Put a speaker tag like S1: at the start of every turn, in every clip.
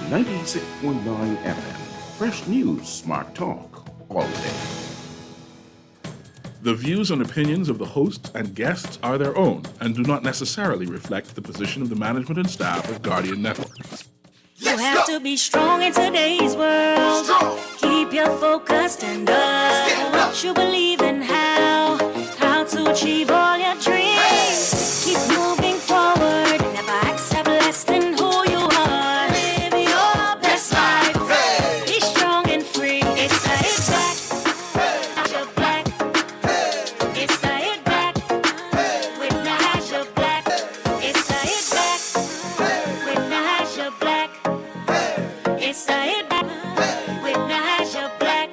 S1: 96.9 FM. Fresh news, smart talk, all day. The views and opinions of the hosts and guests are their own and do not necessarily reflect the position of the management and staff of Guardian Network.
S2: You have to be strong in today's world. Keep your focus and what you believe in, how to achieve all your dreams. Keep moving forward, never accept less than who you are. Live your best life. Be strong and free. It's the Hit Back. Nahaja Black. It's the Hit Back with Nahaja Black. It's the Hit Back with Nahaja Black. It's the Hit Back with Nahaja Black.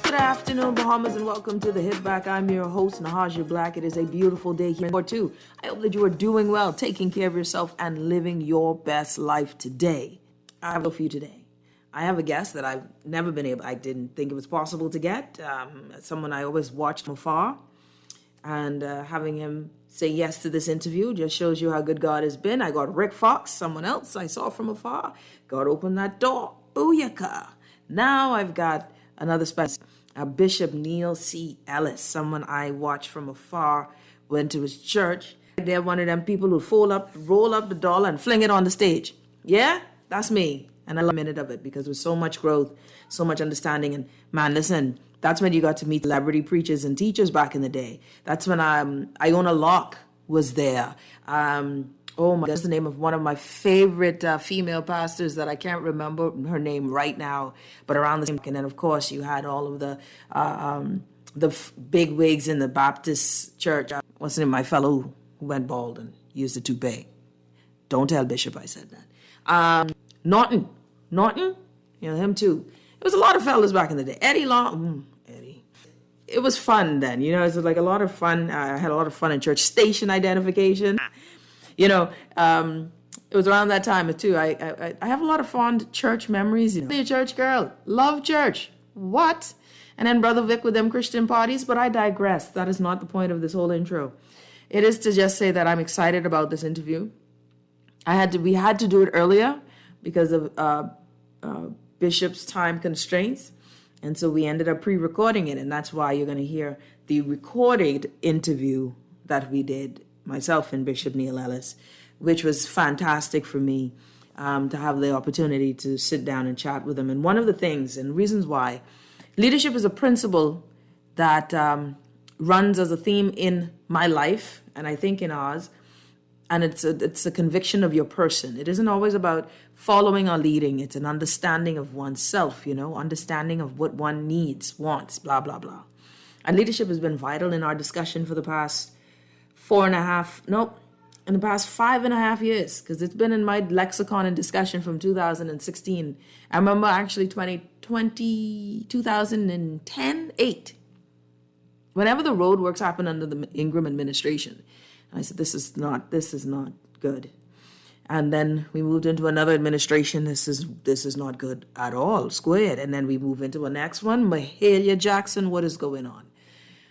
S3: Good afternoon, Bahamas, and welcome to the Hit Back. I'm your host, Nahaja Black. It is a beautiful day here too. I hope that you are doing well, taking care of yourself, and living your best life today. I have a for you today. I have a guest that I've never been able, I didn't think it was possible to get. Someone I always watched from afar. And having him say yes to this interview just shows you how good God has been. I got Rick Fox, someone else I saw from afar. God opened that door. Booyaka. Now I've got another special, Bishop Neil C. Ellis, someone I watched from afar, went to his church. They're one of them people who roll up the dollar and fling it on the stage. Yeah, that's me. And I love a minute of it because there was so much growth, so much understanding. And man, listen, that's when you got to meet celebrity preachers and teachers back in the day. That's when Iona Locke was there. Oh my, that's the name of one of my favorite female pastors that I can't remember her name right now, but around the same. And then of course you had all of the big wigs in the Baptist church. What's the name? My fellow who went bald and used a toupee. Don't tell Bishop I said that. Norton, you know him too. It was a lot of fellas back in the day. Eddie Long, Eddie. It was fun then, you know. It was like a lot of fun. I had a lot of fun in church. Station identification, you know. It was around that time too. I have a lot of fond church memories. You know, a church girl, love church. What? And then Brother Vic with them Christian parties. But I digress. That is not the point of this whole intro. It is to just say that I'm excited about this interview. We had to do it earlier because of Bishop's time constraints. And so we ended up pre-recording it. And that's why you're going to hear the recorded interview that we did, myself and Bishop Neil Ellis, which was fantastic for me to have the opportunity to sit down and chat with him. And one of the things and reasons why leadership is a principle that runs as a theme in my life, and I think in ours, and it's a conviction of your person. It isn't always about following or leading. It's an understanding of oneself, you know, understanding of what one needs, wants, blah, blah, blah. And leadership has been vital in our discussion for the past 5.5 years, because it's been in my lexicon and discussion from 2016. I remember actually 2010, 8. Whenever the roadworks happened under the Ingram administration, I said, this is not good. And then we moved into another administration. This is not good at all, squared. And then we move into a next one. Mahalia Jackson, what is going on?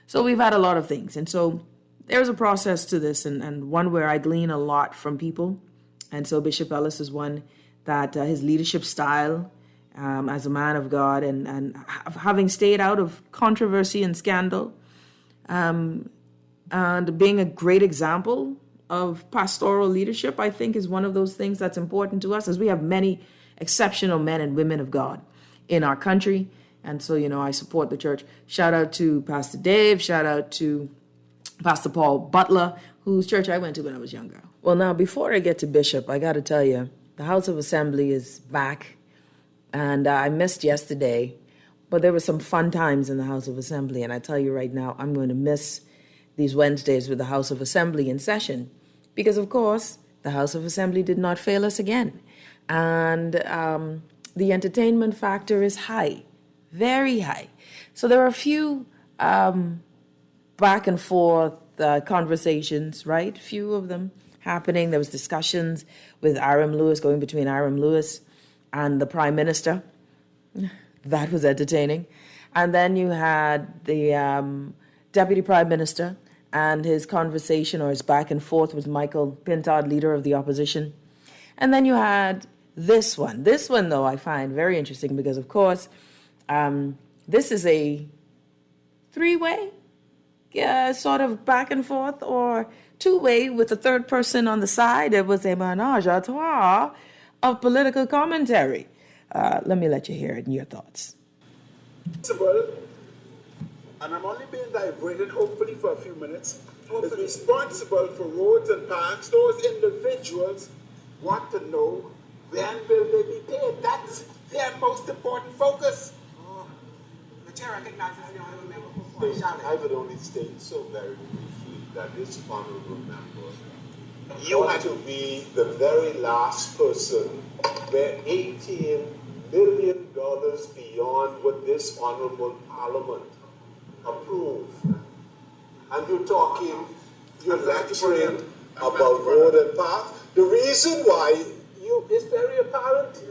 S3: So we've had a lot of things. And so there's a process to this, and one where I glean a lot from people. And so Bishop Ellis is one that his leadership style as a man of God and having stayed out of controversy and scandal, and being a great example of pastoral leadership, I think, is one of those things that's important to us, as we have many exceptional men and women of God in our country. And so, you know, I support the church. Shout out to Pastor Dave. Shout out to Pastor Paul Butler, whose church I went to when I was younger. Well, now, before I get to Bishop, I got to tell you, the House of Assembly is back. And I missed yesterday, but there were some fun times in the House of Assembly. And I tell you right now, I'm going to miss these Wednesdays with the House of Assembly in session, because of course the House of Assembly did not fail us again, and the entertainment factor is high, very high. So there are a few back and forth conversations, right? Few of them happening. There was discussions with Aram Lewis, going between Aram Lewis and the Prime Minister. That was entertaining. And then you had the Deputy Prime Minister and his conversation or his back and forth with Michael Pintard, leader of the opposition. And then you had this one. This one, though, I find very interesting because, of course, this is a three-way, sort of back and forth, or two-way with a third person on the side. It was a menage a trois of political commentary. Let me let you hear it in your thoughts.
S4: And I'm only being diverted, hopefully for a few minutes, is responsible for roads and parks. Those individuals want to know when will they be paid. That's their most important focus.
S5: The chair recognizes the honorable member for Charlotte.
S6: I would only state so very briefly that this honorable member ought to be the very last person where $18 million beyond what this honorable parliament approved. And you're lecturing about road and park. The reason why is very apparent.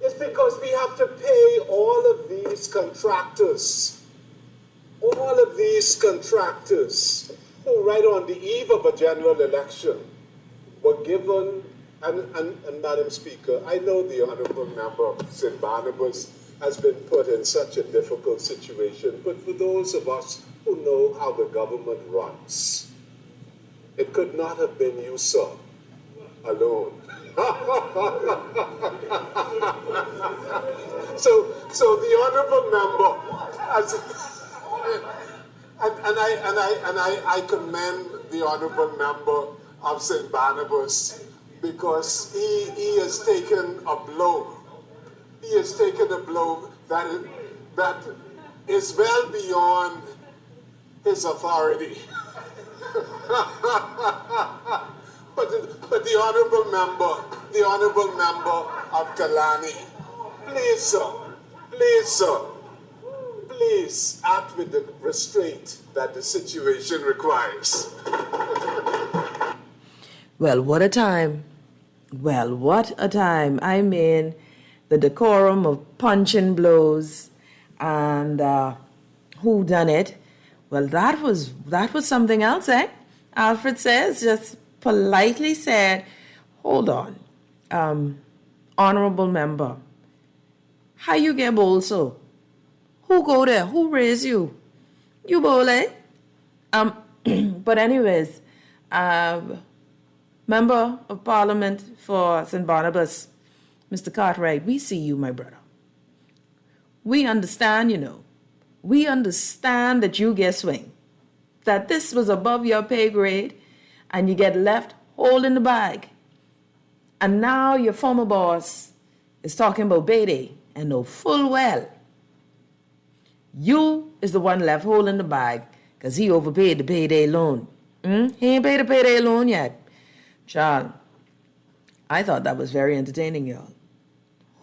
S6: It's because we have to pay all of these contractors. All of these contractors who right on the eve of a general election were given, and Madam Speaker, I know the Honourable Member of St. Barnabas has been put in such a difficult situation, but for those of us who know how the government runs, it could not have been you, sir, alone. So the honourable member, I commend the honourable member of St. Barnabas because he has taken a blow. He has taken a blow that is well beyond his authority. But the honourable member of Kalani, please, sir, please act with the restraint that the situation requires.
S3: Well, what a time. Well, what a time. I mean, the decorum of punching blows and who done it. Well, that was something else, eh? Alfred says, just politely said, hold on, honorable member, how you get bold so? Who go there? Who raise you? You bold, eh? But anyways, Member of Parliament for St. Barnabas, Mr. Cartwright, we see you, my brother. We understand, we understand that you get swing, that this was above your pay grade, and you get left holding the bag. And now your former boss is talking about payday and know full well you is the one left holding the bag because he overpaid the payday loan. He ain't paid the payday loan yet. Child, I thought that was very entertaining, y'all.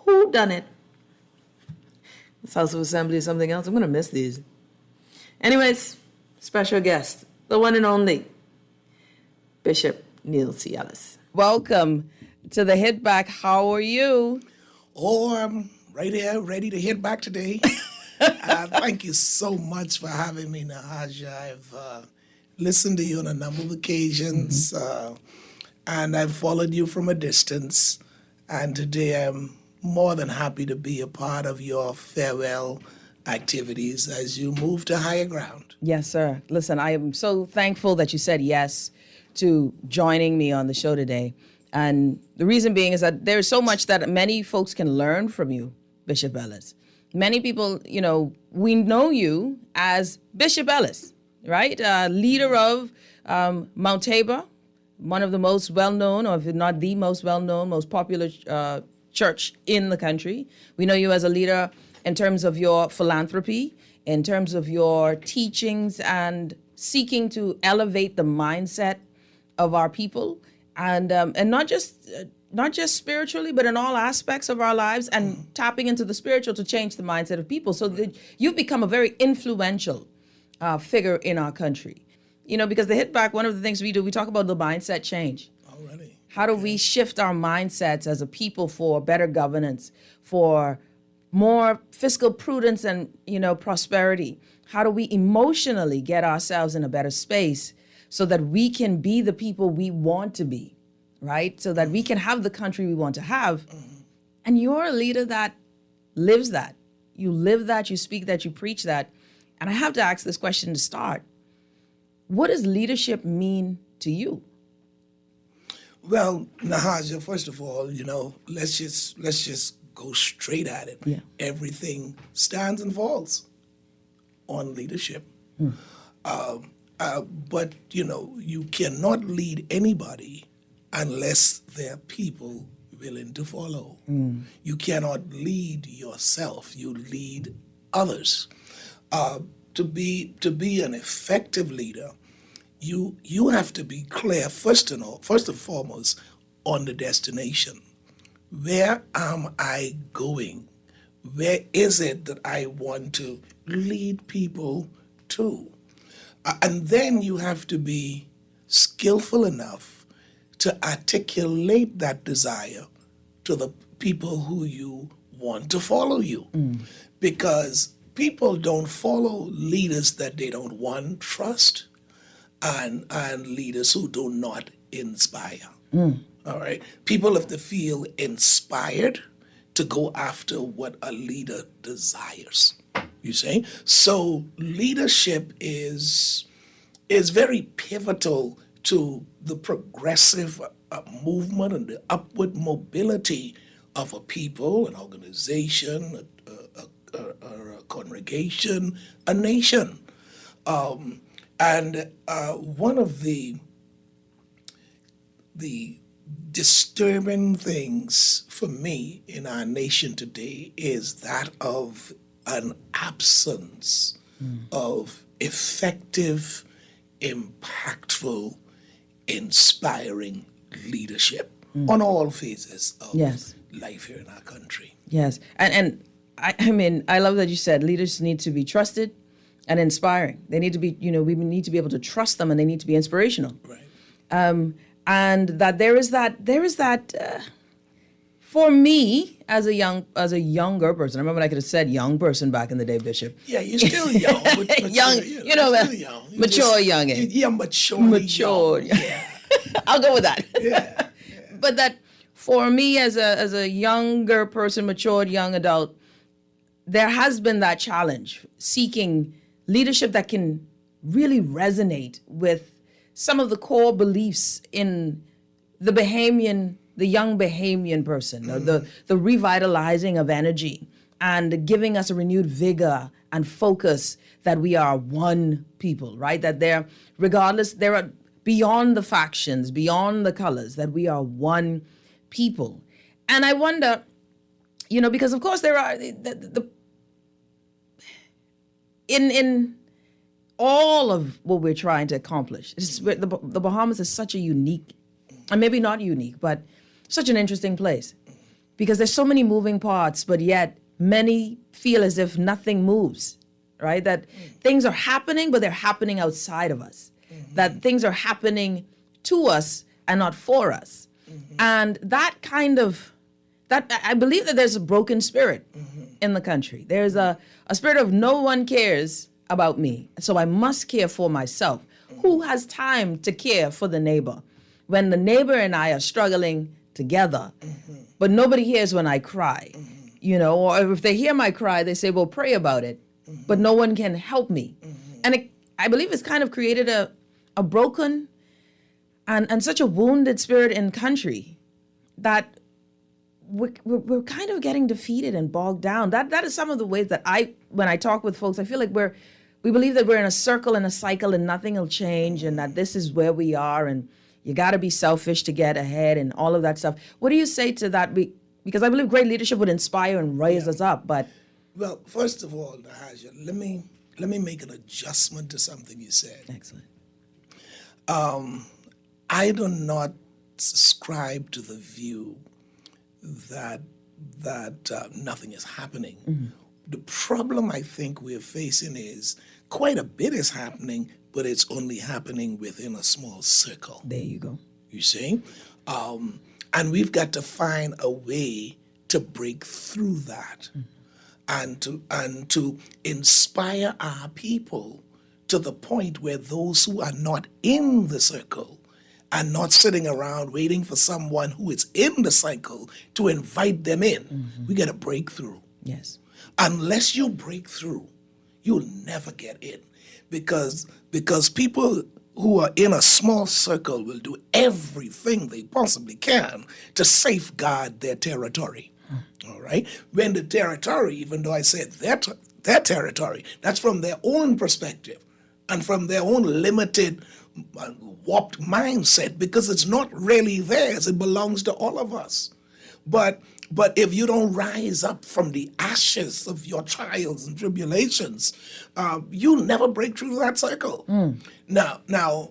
S3: Who done it? This House of Assembly is something else. I'm going to miss these. Anyways, special guest, the one and only Bishop Neil C. Ellis. Welcome to the Hit Back. How are you?
S7: Oh, I'm right here, ready to hit back today. Thank you so much for having me, Nahaja. I've listened to you on a number of occasions, and I've followed you from a distance. And today I'm more than happy to be a part of your farewell activities as you move to higher ground.
S3: Yes, sir. Listen, I am so thankful that you said yes to joining me on the show today. And the reason being is that there's so much that many folks can learn from you, Bishop Ellis. Many people, we know you as Bishop Ellis, right? Leader of Mount Tabor, one of the most well-known, or if not the most well-known, most popular church in the country. We know you as a leader in terms of your philanthropy, in terms of your teachings and seeking to elevate the mindset of our people, and not just spiritually, but in all aspects of our lives, and tapping into the spiritual to change the mindset of people. So that you've become a very influential figure in our country. Because the Hit Back, one of the things we do, we talk about the mindset change.
S7: Already.
S3: How do we shift our mindsets as a people for better governance, for more fiscal prudence and, prosperity? How do we emotionally get ourselves in a better space so that we can be the people we want to be right? So that we can have the country we want to have. And you're a leader that lives that. You live that, you speak that, you preach that. And I have to ask this question to start. What does leadership mean to you?
S7: Well, Nahaja, first of all, let's just go straight at it.
S3: Yeah.
S7: Everything stands and falls on leadership. But you cannot lead anybody unless there are people willing to follow. You cannot lead yourself. You lead others. To be an effective leader, you have to be clear first and foremost on the destination. Where am I going? Where is it that I want to lead people to? And then you have to be skillful enough to articulate that desire to the people who you want to follow you. Because people don't follow leaders that they don't, one, trust, and leaders who do not inspire. All right? People have to feel inspired to go after what a leader desires. You see? So leadership is very pivotal to the progressive movement and the upward mobility of a people, an organization, a congregation, a nation. And one of the disturbing things for me in our nation today is that of an absence of effective, impactful, inspiring leadership on all phases of life here in our country.
S3: Yes. And I mean, I love that you said leaders need to be trusted and inspiring. They need to be, we need to be able to trust them, and they need to be inspirational.
S7: Right.
S3: And that there is that for me as a younger person. I remember I could have said young person back in the day, Bishop.
S7: Yeah, you're still young. But
S3: Young,
S7: still young.
S3: mature youngin.
S7: Yeah, mature.
S3: Mature.
S7: Yeah.
S3: I'll go with that.
S7: Yeah.
S3: But that for me as a younger person, matured young adult, there has been that challenge, seeking leadership that can really resonate with some of the core beliefs in the young Bahamian person, the revitalizing of energy and giving us a renewed vigor and focus that we are one people, right? That they're beyond the factions, beyond the colors, that we are one people. And I wonder, because of course there are in all of what we're trying to accomplish. The Bahamas is such a unique, and maybe not unique, but such an interesting place, because there's so many moving parts, but yet many feel as if nothing moves, right? That things are happening, but they're happening outside of us. That things are happening to us and not for us. And that I believe that there's a broken spirit in the country. There's a spirit of no one cares about me, so I must care for myself. Who has time to care for the neighbor when the neighbor and I are struggling together, but nobody hears when I cry, or if they hear my cry, they say, well, pray about it, but no one can help me. And I believe it's kind of created a broken and such a wounded spirit in country that we're kind of getting defeated and bogged down. That is some of the ways that when I talk with folks, I feel like we believe that we're in a circle and a cycle and nothing will change, and that this is where we are, and you got to be selfish to get ahead and all of that stuff. What do you say to that? Because I believe great leadership would inspire and raise us up, but...
S7: Well, first of all, Nahaja, let me make an adjustment to something you said.
S3: Excellent.
S7: I do not subscribe to the view that nothing is happening. The problem I think we're facing is quite a bit is happening, but it's only happening within a small circle.
S3: There you go.
S7: You see? And we've got to find a way to break through that and to inspire our people to the point where those who are not in the circle and not sitting around waiting for someone who is in the cycle to invite them in. We got to break through.
S3: Yes.
S7: Unless you break through, you'll never get in, because people who are in a small circle will do everything they possibly can to safeguard their territory. All right? When the territory, even though I said their territory, that's from their own perspective and from their own limited, warped mindset, because it's not really theirs. It belongs to all of us. But if you don't rise up from the ashes of your trials and tribulations, you'll never break through that circle. Now,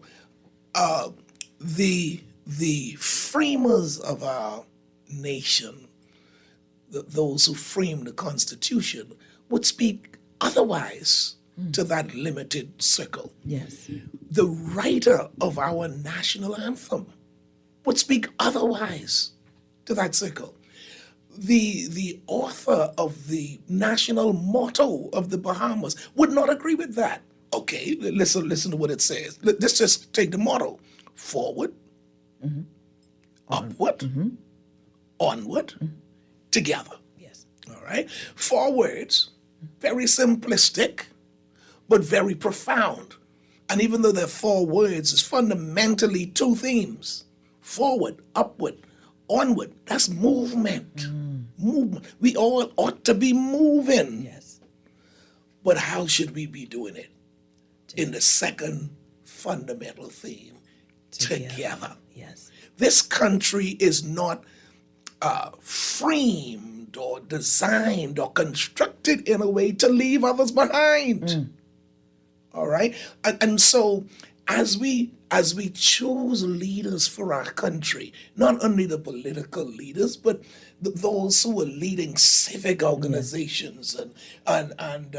S7: the framers of our nation, those who framed the Constitution, would speak otherwise to that limited circle.
S3: Yes.
S7: The writer of our national anthem would speak otherwise to that circle. The author of the national motto of the Bahamas would not agree with that. Okay, listen to what it says. Let's just take the motto. Forward, upward, onward, together.
S3: Yes.
S7: All right? 4 words, very simplistic, but very profound. And even though they're 4 words, it's fundamentally 2 themes. Forward, upward, onward. That's movement. Movement. We all ought to be moving.
S3: Yes.
S7: But how should we be doing it? In the second fundamental theme, together.
S3: Yes.
S7: This country is not framed or designed or constructed in a way to leave others behind. All right? And so as we choose leaders for our country, not only the political leaders, but those who are leading civic organizations and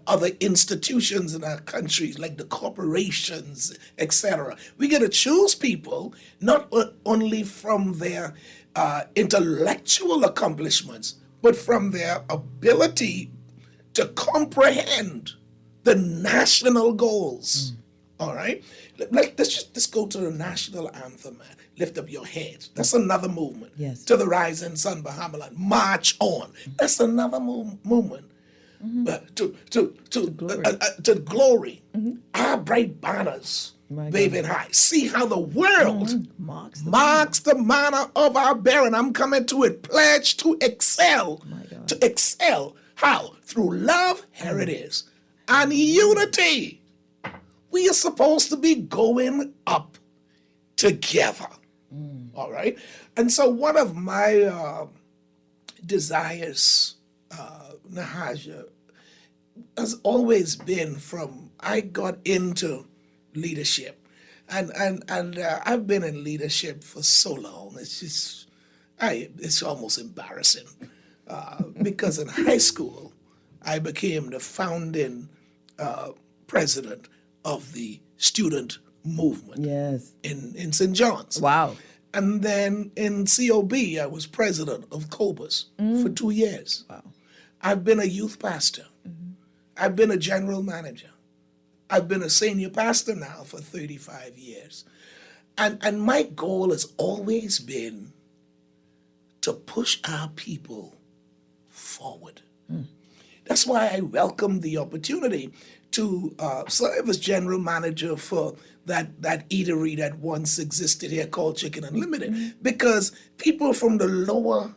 S7: other institutions in our countries, like the corporations, etc. We got to choose people not only from their intellectual accomplishments, but from their ability to comprehend the national goals. All right? Let's go to the national anthem, man. Lift up your heads. That's another movement.
S3: Yes.
S7: To the rising sun, Bahamaland. March on. That's another movement. To glory. Our bright banners waving high. See how the world marks the manner of our bearing. I'm coming to it. Pledge to excel. To excel. How? Through love. Here it is. And unity. We are supposed to be going up together. All right? And so one of my desires, Nahaja, has always been from I got into leadership. And I've been in leadership for so long. It's just, it's almost embarrassing. Because in high school, I became the founding president of the student movement in St. John's.
S3: Wow.
S7: And then in COB, I was president of COBUS for 2 years.
S3: Wow.
S7: I've been a youth pastor. I've been a general manager. I've been a senior pastor now for 35 years. And my goal has always been to push our people forward. That's why I welcome the opportunity to serve as general manager for that eatery that once existed here called Chicken Unlimited, because people from the lower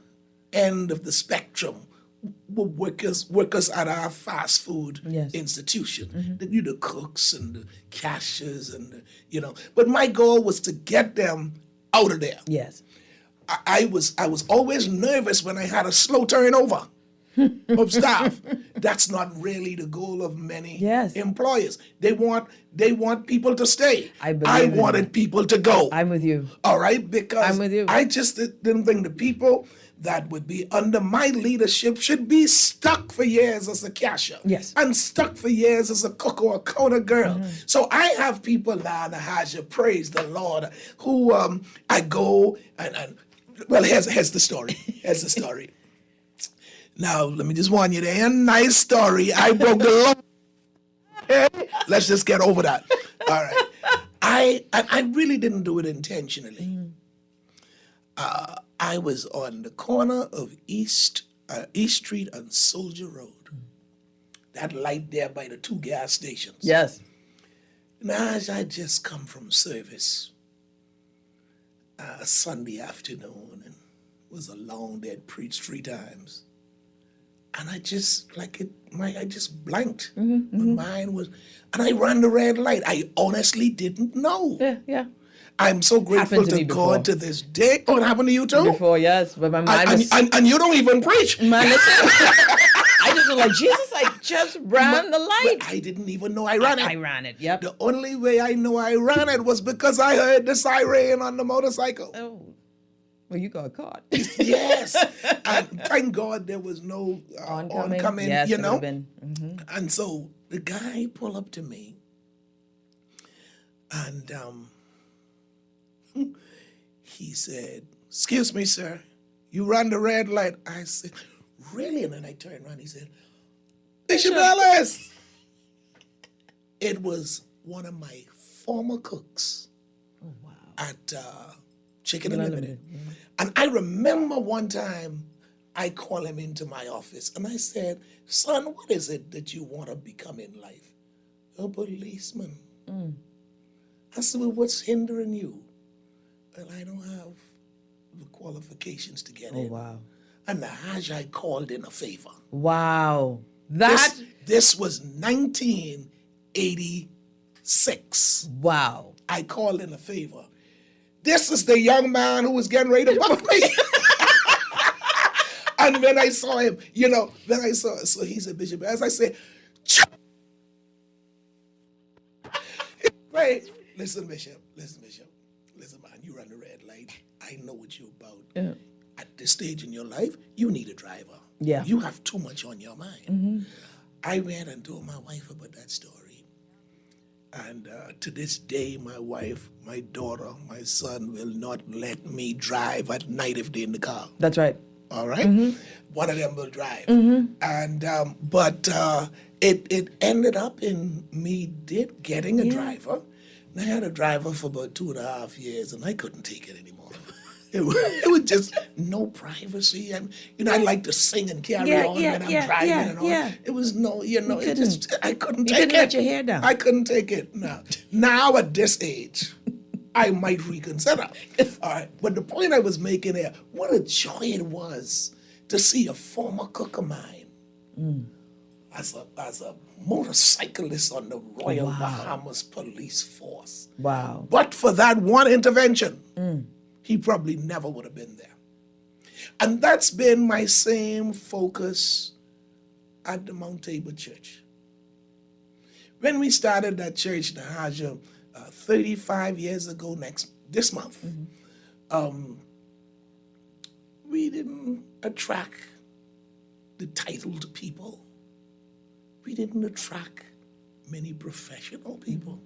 S7: end of the spectrum were workers at our fast food institution. The cooks and the cashiers and But my goal was to get them out of there.
S3: Yes.
S7: I was always nervous when I had a slow turnover of staff. That's not really the goal of many employers. They want people to stay. I wanted people to go.
S3: I'm with you.
S7: All right? Because
S3: I'm with you.
S7: I just didn't think the people that would be under my leadership should be stuck for years as a cashier.
S3: Yes.
S7: And stuck for years as a cook or a counter girl. So I have people now, Nahaja, praise the Lord, who I go and well, here's the story. Here's the story. Now, let me just warn you, there ain't a nice story. I broke the law. Okay? Let's just get over that. All right. I really didn't do it intentionally. I was on the corner of East Street and Soldier Road. That light there by the 2 gas stations.
S3: Yes.
S7: Now, as I just come from service Sunday afternoon, and it was a long day. I'd preached 3 times. And I just, I just blanked. My mind was, and I ran the red light. I honestly didn't know.
S3: Yeah.
S7: I'm so grateful
S3: Happened to
S7: to
S3: me
S7: God
S3: before.
S7: to this day. Oh, it happened to you too?
S3: Before, yes, but my mind was...
S7: And you don't even preach.
S3: Man, listen. I just was like, Jesus, I just ran the light.
S7: But I didn't even know I ran it.
S3: I ran it, yep.
S7: The only way I know I ran it was because I heard the siren on the motorcycle.
S3: Oh, well, you got caught.
S7: Yes. And thank God there was no oncoming,
S3: yes,
S7: you
S3: it
S7: know.
S3: would've been. Mhm.
S7: And so the guy pulled up to me and he said, "Excuse me, sir, you ran the red light." I said, "Really?" And then I turned around. He said, "Bishop Ellis." It was one of my former cooks at Chicken Unlimited. And I remember one time I called him into my office and I said, "Son, what is it that you want to become in life?" "A policeman." I said, "Well, what's hindering you?" "Well, I don't have the qualifications to get in."
S3: Oh, wow.
S7: And Nahaja, I called in a favor.
S3: Wow.
S7: This was 1986.
S3: Wow.
S7: I called in a favor. This is the young man who was getting ready to buck me. And when I saw him, so he said, "Bishop," as I said, "Right, listen, Bishop, listen, man, you run the red light. I know what you're about.
S3: Yeah.
S7: At this stage in your life, you need a driver.
S3: Yeah.
S7: You have too much on your mind." I went and told my wife about that story. And to this day, my wife, my daughter, my son will not let me drive at night if they're in the car.
S3: That's right.
S7: All right? One of them will drive. And but it ended up in me getting a driver. And I had a driver for about 2.5 years, and I couldn't take it anymore. It was just no privacy, and I like to sing and carry on when I'm driving and all. It was I couldn't take it.
S3: You couldn't let your hair down.
S7: I couldn't take it. Now at this age, I might reconsider. All right, but the point I was making there, what a joy it was to see a former cook of mine as a motorcyclist on the Royal Bahamas Police Force.
S3: Wow.
S7: But for that one intervention, he probably never would have been there. And that's been my same focus at the Mount Tabor Church. When we started that church, Nahaja, 35 years ago this month, we didn't attract the titled people. We didn't attract many professional people.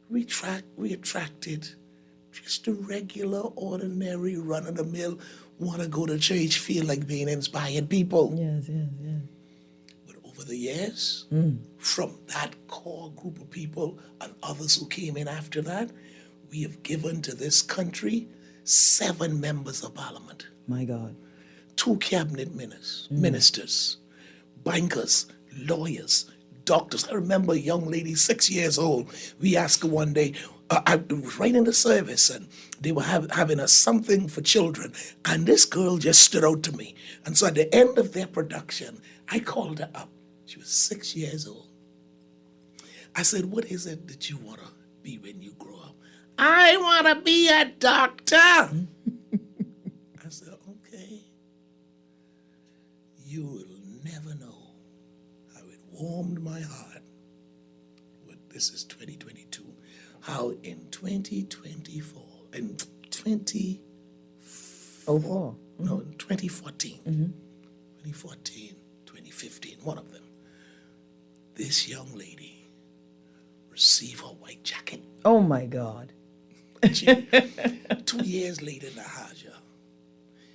S7: We attracted just a regular, ordinary, run-of-the-mill, want to go to church, feel like being inspired people.
S3: Yes.
S7: But over the years, from that core group of people and others who came in after that, we have given to this country 7 members of parliament.
S3: My God.
S7: 2 cabinet ministers, bankers, lawyers, doctors. I remember a young lady, 6 years old. We asked her one day, I was right in the service, and they were having something for children, and this girl just stood out to me. And so at the end of their production, I called her up. She was 6 years old. I said, "What is it that you want to be when you grow up?" "I want to be a doctor." I said, "Okay. You will never know how it warmed my heart." But this is 2022. How in 2024, in 2014, no, in 2014, 2015, one of them, this young lady received her white jacket.
S3: Oh, my God.
S7: 2 years later, Nahaja,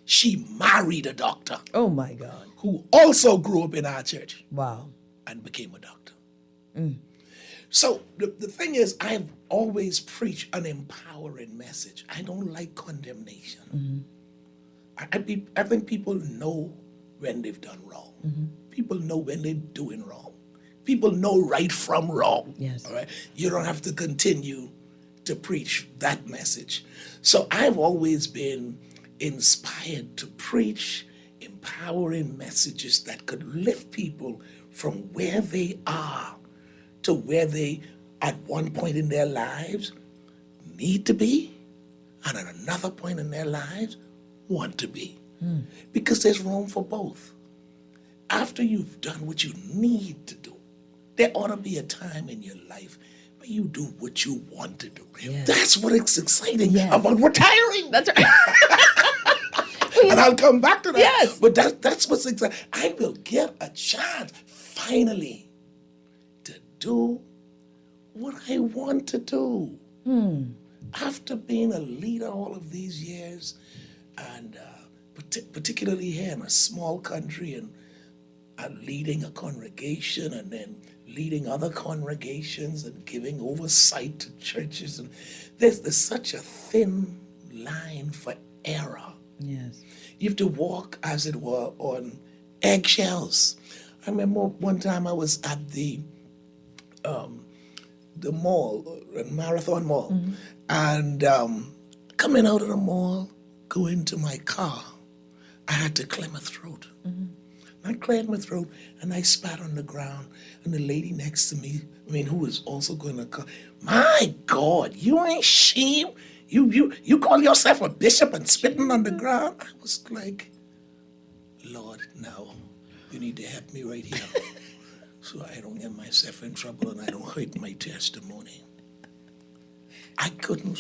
S7: she married a doctor.
S3: Oh, my God.
S7: Who also grew up in our church.
S3: Wow.
S7: And became a doctor. So the thing is, I've always preached an empowering message. I don't like condemnation. I think people know when they've done wrong. People know when they're doing wrong. People know right from wrong.
S3: Yes.
S7: All right. You don't have to continue to preach that message. So I've always been inspired to preach empowering messages that could lift people from where they are to where they, at one point in their lives, need to be, and at another point in their lives, want to be. Because there's room for both. After you've done what you need to do, there ought to be a time in your life where you do what you want to do.
S3: Yes.
S7: That's what is exciting
S3: Yes.
S7: about retiring.
S3: That's right.
S7: And I'll come back to that.
S3: Yes.
S7: But that's what's exciting. I will get a chance, finally, to do what I want to do. After being a leader all of these years, and particularly here in a small country, and leading a congregation, and then leading other congregations, and giving oversight to churches, and there's such a thin line for error.
S3: Yes.
S7: You have to walk, as it were, on eggshells. I remember one time I was at the mall, Marathon Mall, and coming out of the mall, going to my car, I had to clear my throat. I cleared my throat, and I spat on the ground, and the lady next to me, who was also going to car, my God, you ain't ashamed? You call yourself a bishop and spitting on the ground? I was like, Lord, no, you need to help me right here so I don't get myself in trouble and I don't hurt my testimony. I couldn't.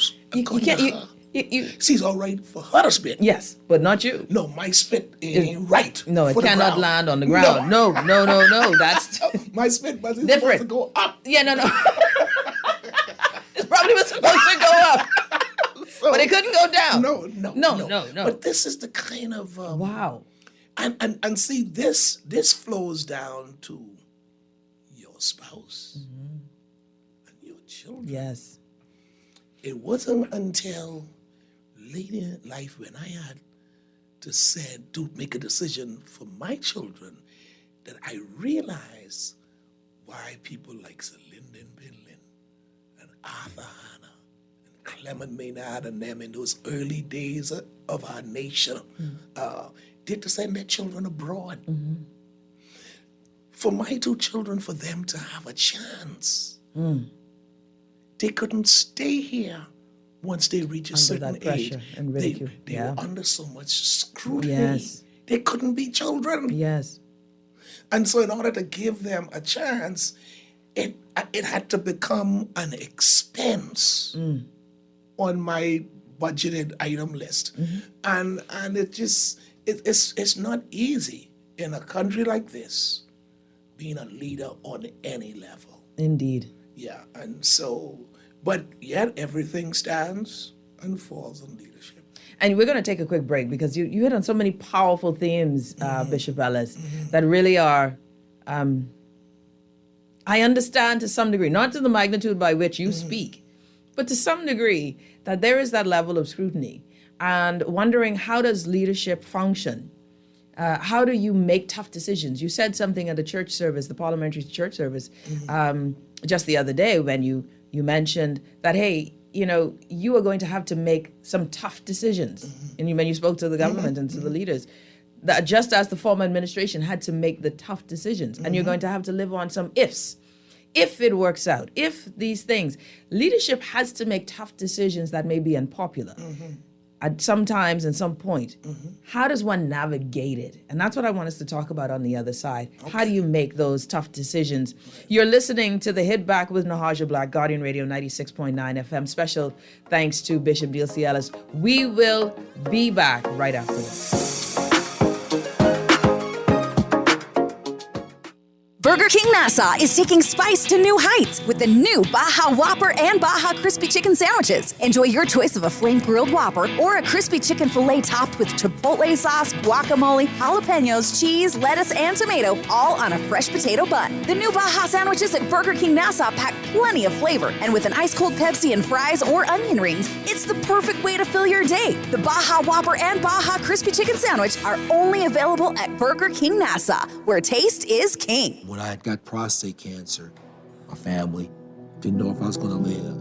S7: She's all right for her to spit.
S3: Yes, but not you.
S7: No, my spit ain't right.
S3: No, it
S7: for the
S3: cannot
S7: ground.
S3: land on the ground. No. That's
S7: My spit wasn't
S3: different.
S7: supposed to go up.
S3: Yeah, no. It probably was supposed to go up, but it couldn't go down.
S7: No. But this is the kind of
S3: Wow.
S7: And see, this flows down to your spouse and your children.
S3: Yes.
S7: It wasn't until later in life when I had to make a decision for my children that I realized why people like Sir Lyndon Binlin and Arthur Hanna and Clement Maynard and them in those early days of our nation did to send their children abroad. For my two children, for them to have a chance. They couldn't stay here once they reach a certain
S3: that pressure
S7: age.
S3: and
S7: They
S3: ridicule.
S7: were under so much scrutiny.
S3: Yes.
S7: They couldn't be children.
S3: Yes.
S7: And so in order to give them a chance, it had to become an expense on my budgeted item list. And it's not easy in a country like this being a leader on any level.
S3: Indeed.
S7: Yeah, and so, but yet everything stands and falls on leadership.
S3: And we're going to take a quick break because you hit on so many powerful themes, Bishop Ellis, that really are, I understand to some degree, not to the magnitude by which you speak, but to some degree that there is that level of scrutiny and wondering, how does leadership function? How do you make tough decisions? You said something at the church service, the parliamentary church service, just the other day when you mentioned that, hey, you are going to have to make some tough decisions. And when you spoke to the government and to the leaders, that just as the former administration had to make the tough decisions, and you're going to have to live on some ifs. If it works out, if these things, leadership has to make tough decisions that may be unpopular. At sometimes and some point, how does one navigate it? And that's what I want us to talk about on the other side. Okay. How do you make those tough decisions? You're listening to the Hit Back with Nahaja Black, Guardian Radio 96.9 FM. Special thanks to Bishop D.L.C. Ellis. We will be back right after this.
S8: Burger King Nassau is taking spice to new heights with the new Baja Whopper and Baja Crispy Chicken Sandwiches. Enjoy your choice of a flame-grilled Whopper or a crispy chicken filet topped with chipotle sauce, guacamole, jalapenos, cheese, lettuce, and tomato, all on a fresh potato bun. The new Baja sandwiches at Burger King Nassau pack plenty of flavor, and with an ice-cold Pepsi and fries or onion rings, it's the perfect way to fill your day. The Baja Whopper and Baja Crispy Chicken Sandwich are only available at Burger King Nassau, where taste is king.
S9: When I got prostate cancer, my family didn't know if I was going to live.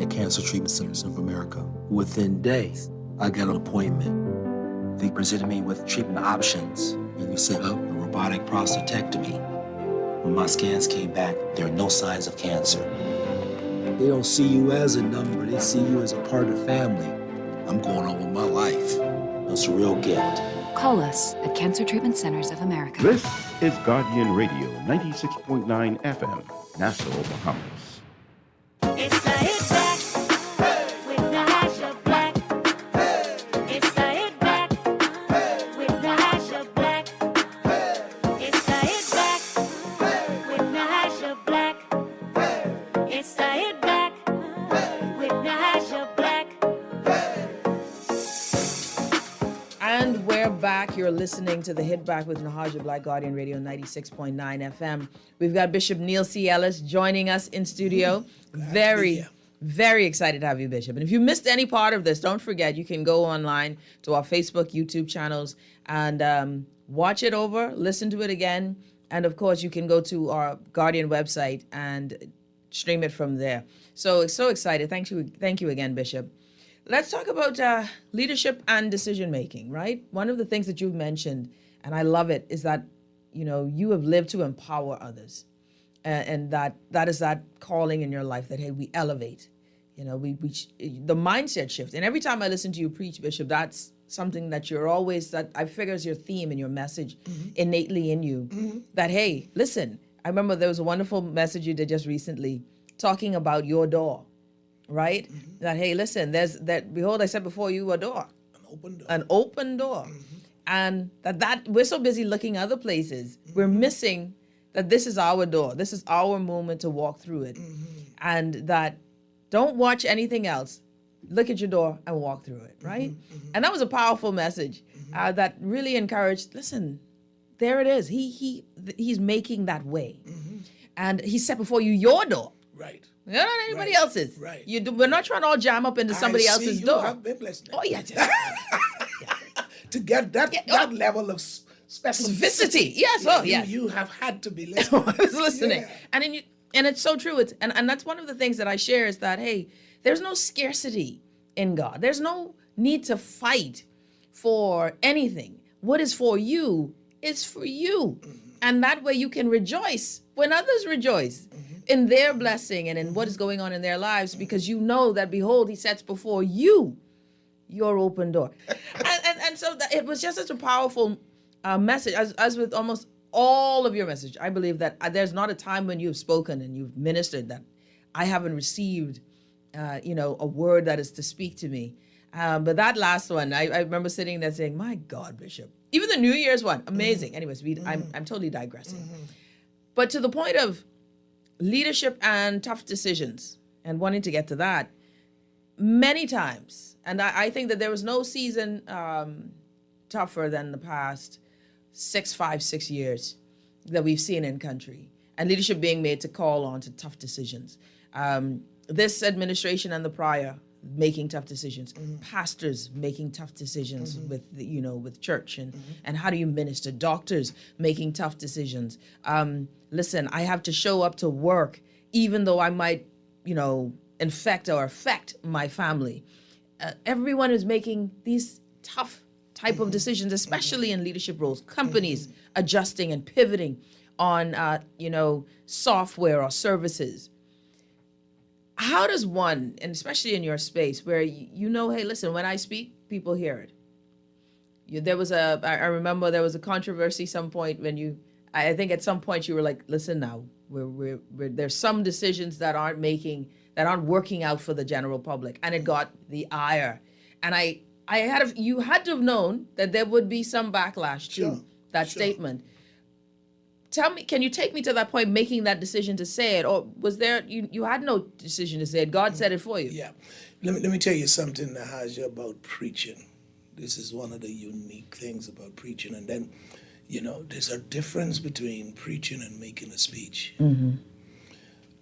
S9: At Cancer Treatment Centers of America, within days, I got an appointment. They presented me with treatment options, and we set up a robotic prostatectomy. When my scans came back, there are no signs of cancer. They don't see you as a number, they see you as a part of the family. I'm going on with my life. It's a real gift.
S10: Call us at Cancer Treatment Centers of America.
S11: This is Guardian Radio, 96.9 FM, Nassau, Bahamas.
S2: It's the hit back with Nahaja Black. It's the hit back with Nahaja Black. It's the hit back with Nahaja Black. It's the hit back with Nahaja Black.
S3: And we're back. You're listening to the Hit Back with Nahaja Black, Guardian Radio 96.9 FM. We've got Bishop Neil C. Ellis joining us in studio. Very excited to have you, Bishop. And if you missed any part of this, don't forget you can go online to our Facebook, YouTube channels and watch it over, listen to it again. And of course, you can go to our Guardian website and stream it from there. So excited. Thank you again, Bishop. Let's talk about leadership and decision making, right? One of the things that you've mentioned, and I love it, is that you have lived to empower others, and that is that calling in your life that hey, we elevate, the mindset shift. And every time I listen to you preach, Bishop, that's something that you're always, that I figure is your theme and your message innately in you. That hey, listen, I remember there was a wonderful message you did just recently talking about your door. Right? That, hey, listen, behold, I set before you a door. An open door. And that we're so busy looking other places, we're missing that this is our door. This is our moment to walk through it. And that don't watch anything else. Look at your door and walk through it, right? And that was a powerful message that really encouraged, listen, there it is. He's making that way. And he set before you your door.
S7: Right.
S3: Not anybody else's.
S7: Right.
S3: We're not trying to all jam up into somebody else's door.
S7: You have been listening.
S3: Oh, yeah.
S7: To get that level of specificity.
S3: Yes. Yes.
S7: You have had to be listening.
S3: I was listening.
S7: Yeah.
S3: And it's so true. And that's one of the things that I share is that, hey, there's no scarcity in God. There's no need to fight for anything. What is for you is for you. And that way you can rejoice when others rejoice in their blessing and in what is going on in their lives, because you know that, behold, he sets before you your open door. and so it was just such a powerful message, as with almost all of your message. I believe that there's not a time when you've spoken and you've ministered that I haven't received, a word that is to speak to me. But that last one, I remember sitting there saying, my God, Bishop. Even the New Year's one, amazing. Anyways, I'm totally digressing. But to the point of leadership and tough decisions, and wanting to get to that, many times, and I think that there was no season tougher than the past 6 years that we've seen in country, and leadership being made to call on to tough decisions. This administration and the prior making tough decisions, pastors making tough decisions with church and how do you minister, doctors making tough decisions. Listen, I have to show up to work even though I might, infect or affect my family. Everyone is making these tough type of decisions, especially in leadership roles, companies adjusting and pivoting on, software or services. How does one, and especially in your space where hey, listen, when I speak, people hear it. I remember there was a controversy some point when I think at some point you were like, listen now, there's some decisions that aren't working out for the general public, and it got the ire. And you had to have known that there would be some backlash to that statement. tell me, can you take me to that point, making that decision to say it, or was there you had no decision to say it? God said it for you.
S7: Yeah. Let me tell you something, Nahaja, about preaching. This is one of the unique things about preaching. And then, there's a difference between preaching and making a speech. There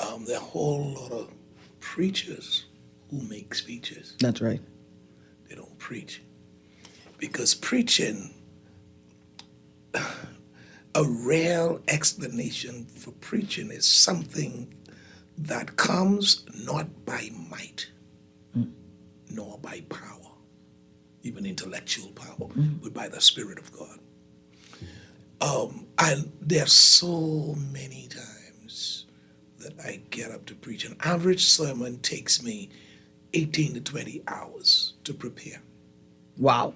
S7: are a whole lot of preachers who make speeches.
S3: That's right.
S7: They don't preach. Because preaching, a real explanation for preaching is something that comes not by might, nor by power, even intellectual power, but by the Spirit of God. And there's so many times that I get up to preach. An average sermon takes me 18 to 20 hours to prepare.
S3: Wow.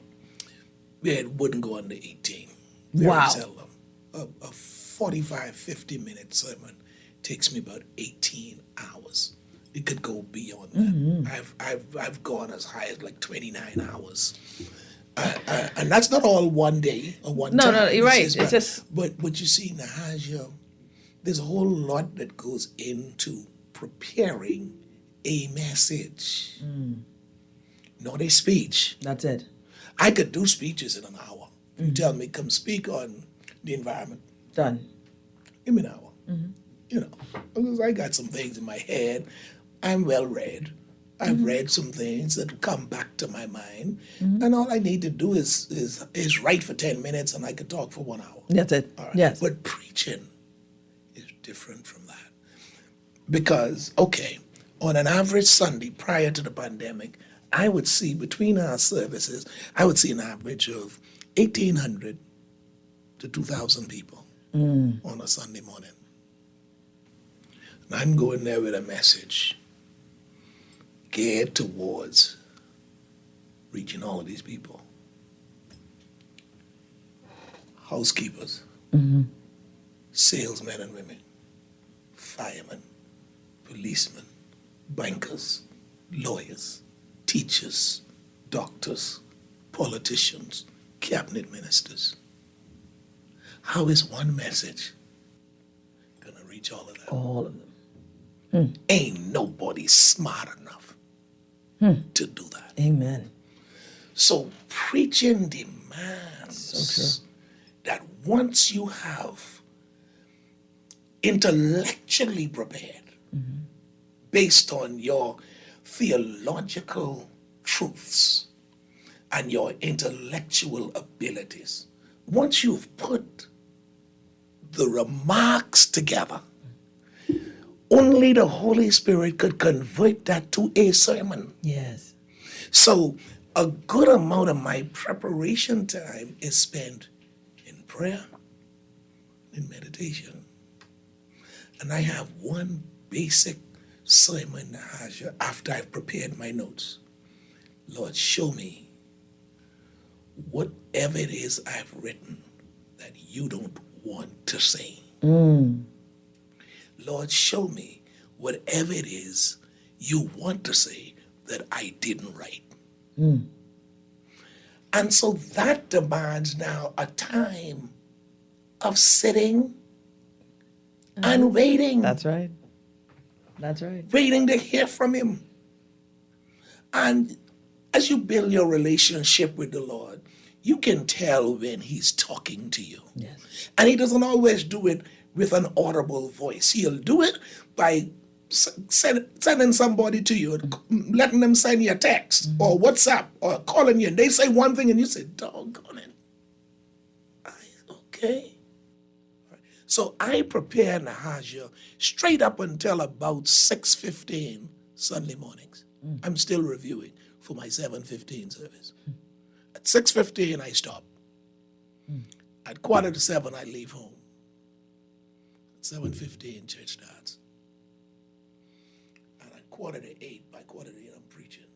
S7: It wouldn't go under 18.
S3: Wow.
S7: Very seldom. A 45, 50-minute sermon takes me about 18 hours. It could go beyond that. I've gone as high as like 29 hours. And that's not all one day or one time.
S3: No, you're right.
S7: But you see, Nahaja, there's a whole lot that goes into preparing a message, not a speech.
S3: That's it.
S7: I could do speeches in an hour. You tell me, come speak on the environment.
S3: Done.
S7: Give me an hour. Because I got some things in my head. I'm well read. I've read some things that come back to my mind, and all I need to do is write for 10 minutes, and I could talk for 1 hour.
S3: That's it.
S7: All right.
S3: Yes.
S7: But preaching is different from that. Because, okay, on an average Sunday prior to the pandemic, I would see between our services, I would see an average of 1,800 to 2,000 people on a Sunday morning. And I'm going there with a message geared towards reaching all of these people. Housekeepers, salesmen and women, firemen, policemen, bankers, lawyers, teachers, doctors, politicians, cabinet ministers. How is one message going to reach all of them?
S3: All of them.
S7: Ain't nobody smart enough to do that.
S3: Amen.
S7: So preaching demands that once you have intellectually prepared, based on your theological truths and your intellectual abilities, once you've put the remarks together, only the Holy Spirit could convert that to a sermon.
S3: Yes.
S7: So a good amount of my preparation time is spent in prayer, in meditation. And I have one basic sermon, Nahaja, after I've prepared my notes. Lord, show me whatever it is I've written that you don't want to say. Lord, show me whatever it is you want to say that I didn't write. And so that demands now a time of sitting and waiting.
S3: That's right. That's right.
S7: Waiting to hear from him. And as you build your relationship with the Lord, you can tell when he's talking to you.
S3: Yes.
S7: And he doesn't always do it with an audible voice. He'll do it by sending somebody to you, letting them send you a text or WhatsApp or calling you. And they say one thing and you say, doggone it. Okay. So I prepare Nahaja straight up until about 6:15 Sunday mornings. I'm still reviewing for my 7:15 service. At 6:15 I stop. At 6:45 I leave home. At 7:15 church starts. And at 7:45, by 7:45 I'm preaching.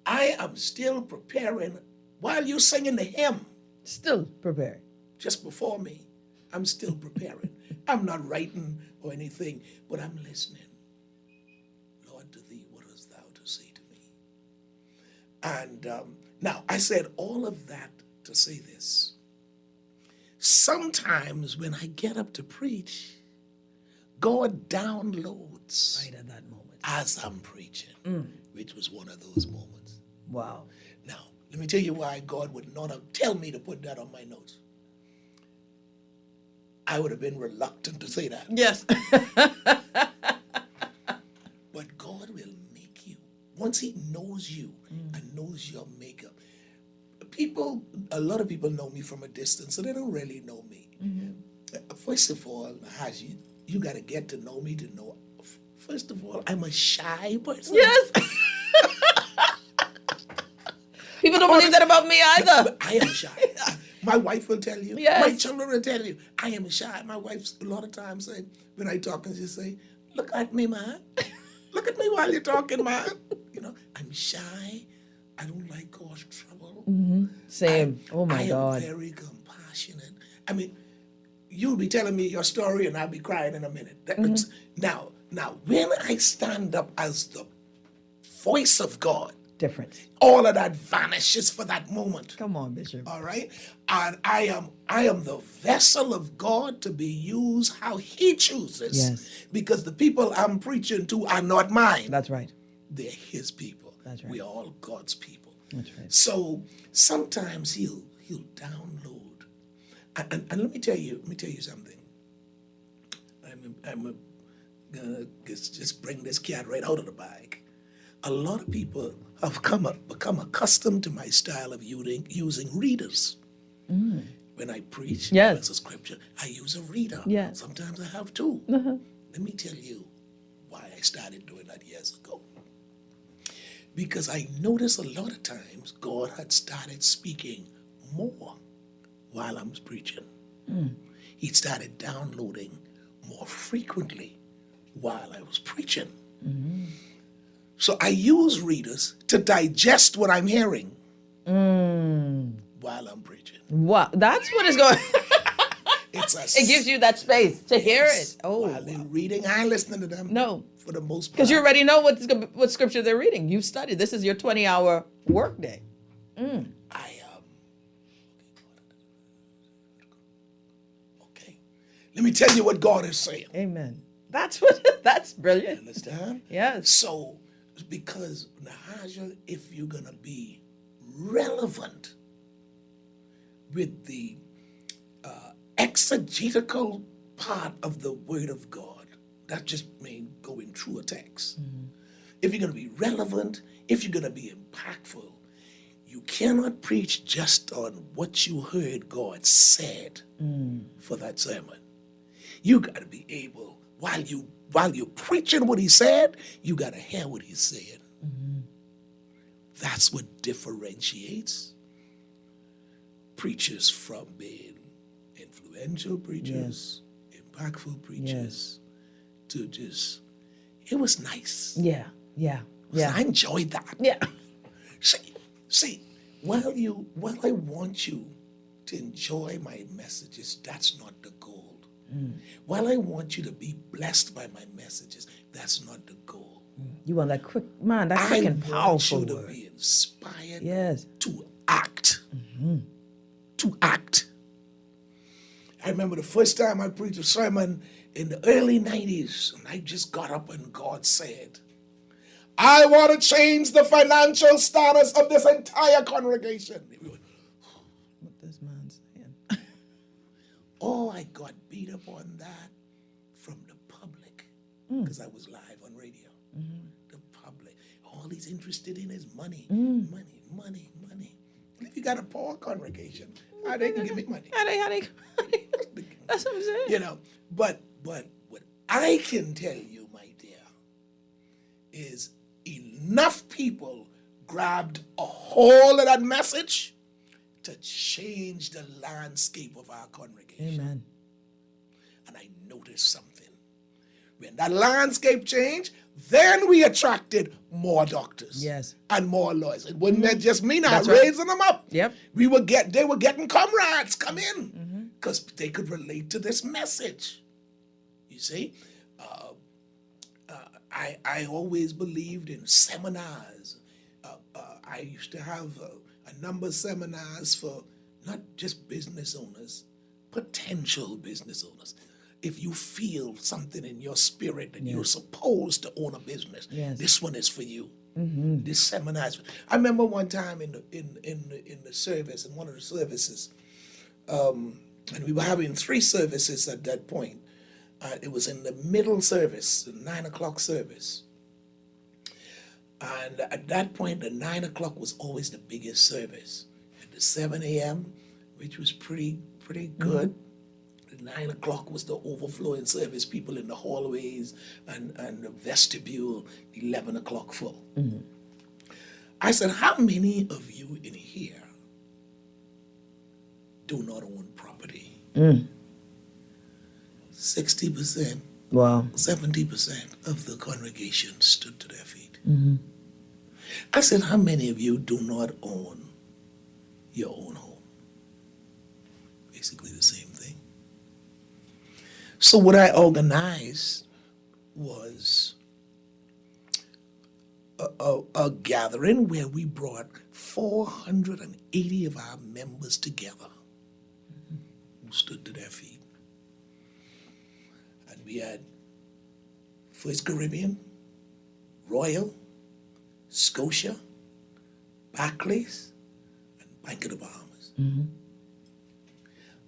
S7: I am still preparing while you're singing the hymn.
S3: Still preparing.
S7: Just before me. I'm still preparing. I'm not writing or anything, but I'm listening. Lord, to thee, what hast thou to say to me? And now, I said all of that to say this. sometimes when I get up to preach, God downloads
S3: Right at that moment.
S7: as I'm preaching, which was one of those moments.
S3: Wow.
S7: Now, let me tell you why God would not have tell me to put that on my notes. I would have been reluctant to say that.
S3: Yes.
S7: But God will make you. Once he knows you and knows your makeup. A lot of people know me from a distance, so they don't really know me. First of all, Nahaja, you got to get to know me to know. First of all, I'm a shy person.
S3: Yes. People don't believe that about me either.
S7: But I am shy. My wife will tell you.
S3: Yes.
S7: My children will tell you. I am shy. My wife a lot of times say, when I talk, and she say, "Look at me, man. Look at me while you're talking, man." You know, I'm shy. I don't like cause trouble.
S3: Same. Oh my
S7: I
S3: God.
S7: am very compassionate. I mean, you'll be telling me your story and I'll be crying in a minute. Now, when I stand up as the voice of God,
S3: Different.
S7: all of that vanishes for that moment.
S3: Come on, Bishop.
S7: All right? And I am the vessel of God to be used how he chooses.
S3: Yes.
S7: Because the people I'm preaching to are not mine.
S3: That's right.
S7: They're his people.
S3: That's right.
S7: We are all God's people.
S3: That's right.
S7: So sometimes he'll download. And let me tell you something. I'm gonna just bring this cat right out of the bag. A lot of people have become accustomed to my style of using readers. When I preach,
S3: Yes.
S7: a scripture, I use a reader.
S3: Yes.
S7: Sometimes I have two. Let me tell you why I started doing that years ago. Because I noticed a lot of times God had started speaking more while I was preaching. He started downloading more frequently while I was preaching. So I use readers to digest what I'm hearing while I'm preaching.
S3: Wow. That's what is going
S7: It
S3: gives you that space to hear it. Oh.
S7: While they're reading, I ain't listening to them.
S3: No.
S7: For the most part.
S3: Because you already know what scripture they're reading. You've studied. This is your 20-hour work day.
S7: Okay. Let me tell you what God is saying.
S3: Amen. That's brilliant.
S7: Understand?
S3: Yes.
S7: So, because Nahaja, if you're gonna be relevant with the exegetical part of the Word of God, that just means going through a text. If you're gonna be relevant, if you're gonna be impactful, you cannot preach just on what you heard God said for that sermon. You gotta be able, while you're preaching what he said, you gotta hear what he's saying. That's what differentiates preachers from being influential preachers, impactful preachers, to just, it was nice.
S3: Yeah.
S7: I enjoyed that.
S3: Yeah.
S7: See, while I want you to enjoy my messages, that's not the goal. While I want you to be blessed by my messages, that's not the goal.
S3: You want that quick, man, that quick and powerful
S7: I want you
S3: word.
S7: to be inspired
S3: Yes.
S7: to act. To act. I remember the first time I preached a sermon in the early 90s, and I just got up and God said, "I want to change the financial status of this entire congregation."
S3: What this man's saying.
S7: Oh, I got beat up on that from the public because I was live on radio. The public, all he's interested in is money, money, money, money. And if you got a poor congregation, how they can give me money?
S3: How they? That's what I'm saying.
S7: You know, but what I can tell you, my dear, is enough people grabbed a hold of that message to change the landscape of our congregation.
S3: Amen.
S7: And I noticed something. When that landscape changed, then we attracted more doctors.
S3: Yes.
S7: And more lawyers. It wasn't just me now
S3: That's right.
S7: raising them up.
S3: Yep.
S7: They were getting comrades come in because they could relate to this message. You see, I always believed in seminars. I used to have a number of seminars for not just business owners, potential business owners. If you feel something in your spirit that you're supposed to own a business, this one is for you. This seminar is. I remember one time in the service, in one of the services, and we were having 3 services at that point. It was in the middle service, the 9 o'clock service. And at that point, the 9 o'clock was always the biggest service. At the 7 a.m., which was pretty good. The 9 o'clock was the overflowing service, people in the hallways and the vestibule, 11 o'clock full. I said, how many of you in here do not own property? 60%.
S3: Wow.
S7: 70% of the congregation stood to their feet. I said, how many of you do not own your own home? Basically the same thing. So what I organized was a gathering where we brought 480 of our members together who stood to their feet. And we had First Caribbean, Royal, Scotia, Barclays, and Bank of the Bahamas.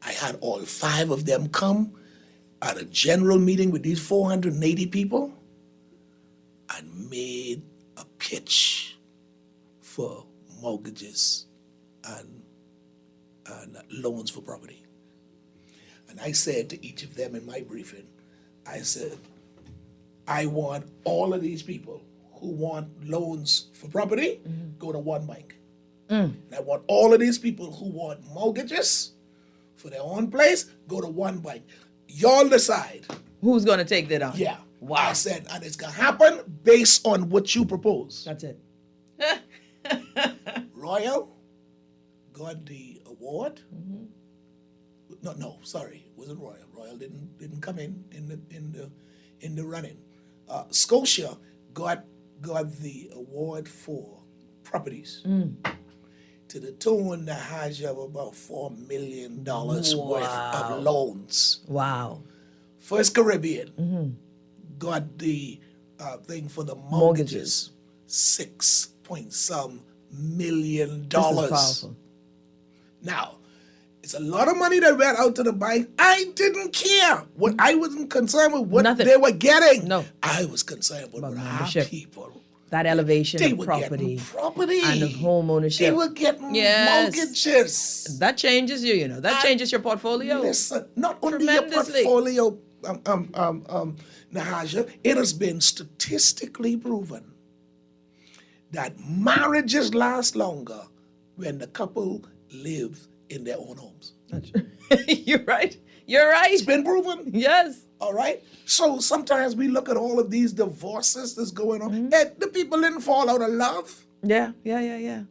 S7: I had all 5 of them come at a general meeting with these 480 people and made a pitch for mortgages and loans for property. And I said to each of them in my briefing, I said, I want all of these people who want loans for property, go to one bank. And I want all of these people who want mortgages for their own place, go to one bank. Y'all decide.
S3: Who's going to take that on?
S7: Yeah.
S3: Wow.
S7: I said, and it's going to happen based on what you propose.
S3: That's it.
S7: Royal got the award. No, sorry, it wasn't Royal. Royal didn't come in the running. Scotia got the award for properties to the tune Nahaja of about $4 million worth of loans.
S3: Wow.
S7: First Caribbean got the thing for the mortgages, $6 million.
S3: This is powerful.
S7: Now, it's a lot of money that went out to the bank. I didn't care. I wasn't concerned with what they were getting.
S3: No.
S7: I was concerned with what our people.
S3: That elevation
S7: They
S3: of
S7: were
S3: property.
S7: getting property.
S3: And of home ownership.
S7: They were getting mortgages.
S3: That changes you, you know. That changes your portfolio.
S7: Listen, not only your portfolio, Nahaja, it has been statistically proven that marriages last longer when the couple live in their own homes.
S3: You're right. You're right.
S7: It's been proven.
S3: Yes.
S7: All right. So sometimes we look at all of these divorces that's going on, and the people didn't fall out of love.
S3: Yeah.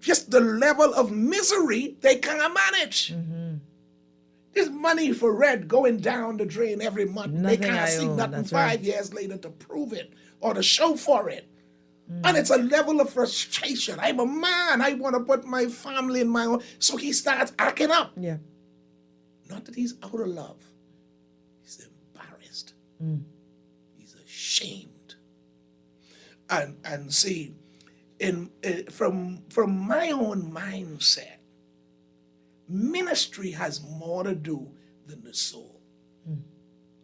S7: Just the level of misery they can't manage. There's money for rent going down the drain every month. They can't see nothing 5 years later to prove it or to show for it. And it's a level of frustration. I'm a man. I want to put my family in my own. So he starts acting up.
S3: Yeah.
S7: Not that he's out of love. He's embarrassed. He's ashamed. And see, from my own mindset, ministry has more to do than the soul.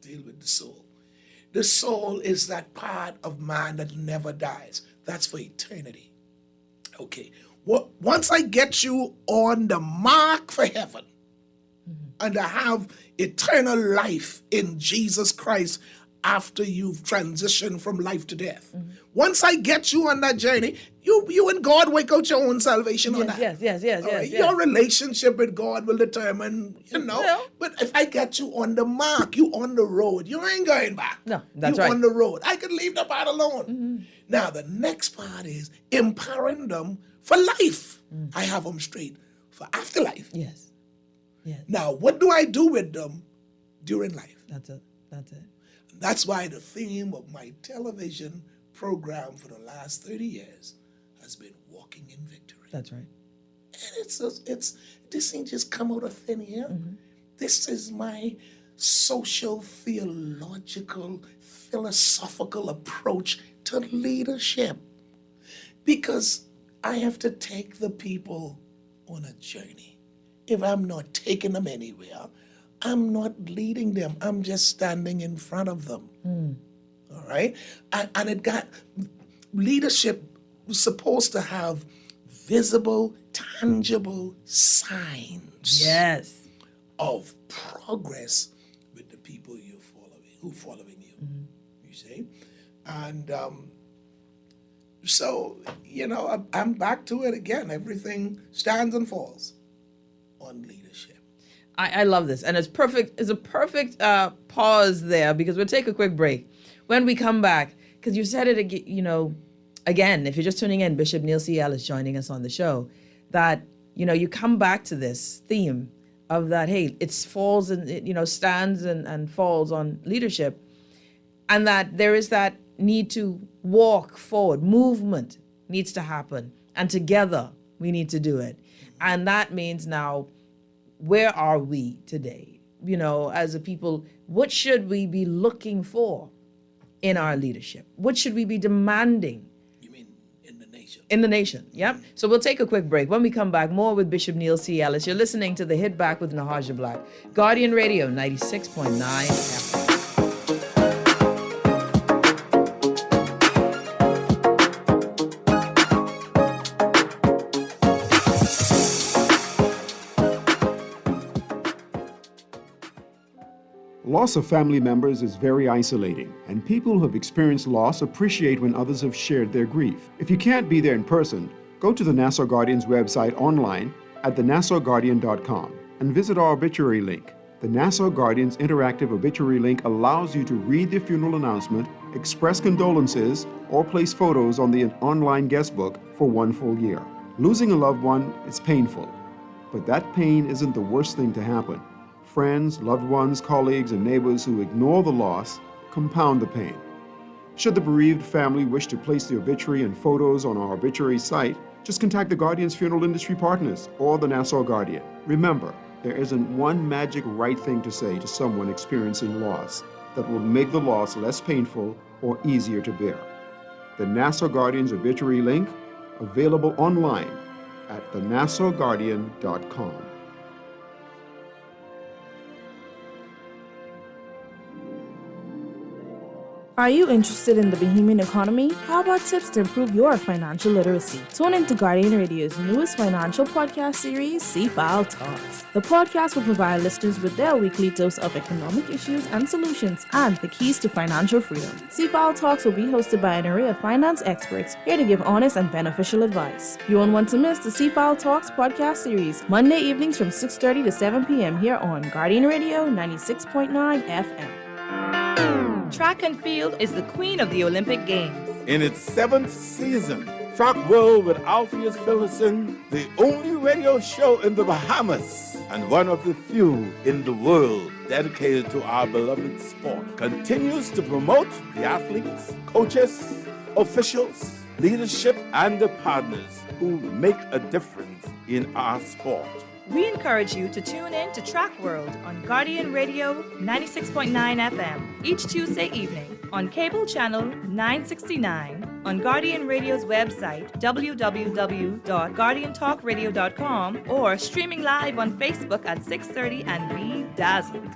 S7: Deal with the soul. The soul is that part of man that never dies. That's for eternity. Okay. Once I get you on the mark for heaven and to have eternal life in Jesus Christ after you've transitioned from life to death. Once I get you on that journey, you and God work out your own salvation on that.
S3: Yes.
S7: Right? Your relationship with God will determine, But if I get you on the mark, you on the road, you ain't going back.
S3: No, that's
S7: you
S3: right.
S7: on the road. I could leave the part alone. Now, the next part is empowering them for life. I have them straight for afterlife.
S3: Yes.
S7: Now, what do I do with them during life?
S3: That's it.
S7: That's why the theme of my television program for the last 30 years has been walking in victory.
S3: That's right.
S7: And this ain't just come out of thin air. This is my social, theological, philosophical approach to leadership. Because I have to take the people on a journey. If I'm not taking them anywhere, I'm not leading them. I'm just standing in front of them. All right? And it got, leadership was supposed to have visible, tangible signs of progress with the people you're following, who following you. You see? And so, you know, I'm back to it again. Everything stands and falls on leadership.
S3: I love this. And it's perfect. It's a perfect pause there, because we'll take a quick break. When we come back, because you said it, you know, again, if you're just tuning in, Bishop Neil C. Ellis joining us on the show, that, you know, you come back to this theme of that, hey, it falls and, you know, stands and falls on leadership. And that there is that need to walk forward. Movement needs to happen. And together we need to do it. And that means now, where are we today? You know, as a people, what should we be looking for in our leadership? What should we be demanding?
S7: You mean in the nation?
S3: In the nation, yep. So we'll take a quick break. When we come back, more with Bishop Neil C. Ellis. You're listening to The Hit Back with Nahaja Black. Guardian Radio 96.9 FM.
S12: Loss of family members is very isolating, and people who have experienced loss appreciate when others have shared their grief. If you can't be there in person, go to the Nassau Guardian's website online at thenassauguardian.com and visit our obituary link. The Nassau Guardian's interactive obituary link allows you to read the funeral announcement, express condolences, or place photos on the online guest book for 1 full year. Losing a loved one is painful, but that pain isn't the worst thing to happen. Friends, loved ones, colleagues, and neighbors who ignore the loss compound the pain. Should the bereaved family wish to place the obituary and photos on our obituary site, just contact the Guardian's funeral industry partners or the Nassau Guardian. Remember, there isn't one magic right thing to say to someone experiencing loss that will make the loss less painful or easier to bear. The Nassau Guardian's obituary link, available online at thenassauguardian.com.
S13: Are you interested in the Bahamian economy? How about tips to improve your financial literacy? Tune into Guardian Radio's newest financial podcast series, C-File Talks. The podcast will provide listeners with their weekly dose of economic issues and solutions and the keys to financial freedom. C-File Talks will be hosted by an array of finance experts here to give honest and beneficial advice. You won't want to miss the C-File Talks podcast series, Monday evenings from 6:30 to 7 p.m. here on Guardian Radio 96.9 FM.
S14: Track and field is the queen of the Olympic Games.
S15: In its 7th season, Track World with Alpheus Phillipson, the only radio show in the Bahamas and one of the few in the world dedicated to our beloved sport, continues to promote the athletes, coaches, officials, leadership, and the partners who make a difference in our sport.
S14: We encourage you to tune in to Track World on Guardian Radio 96.9 FM each Tuesday evening on cable channel 969, on Guardian Radio's website www.guardiantalkradio.com, or streaming live on Facebook at 6:30 and be dazzled.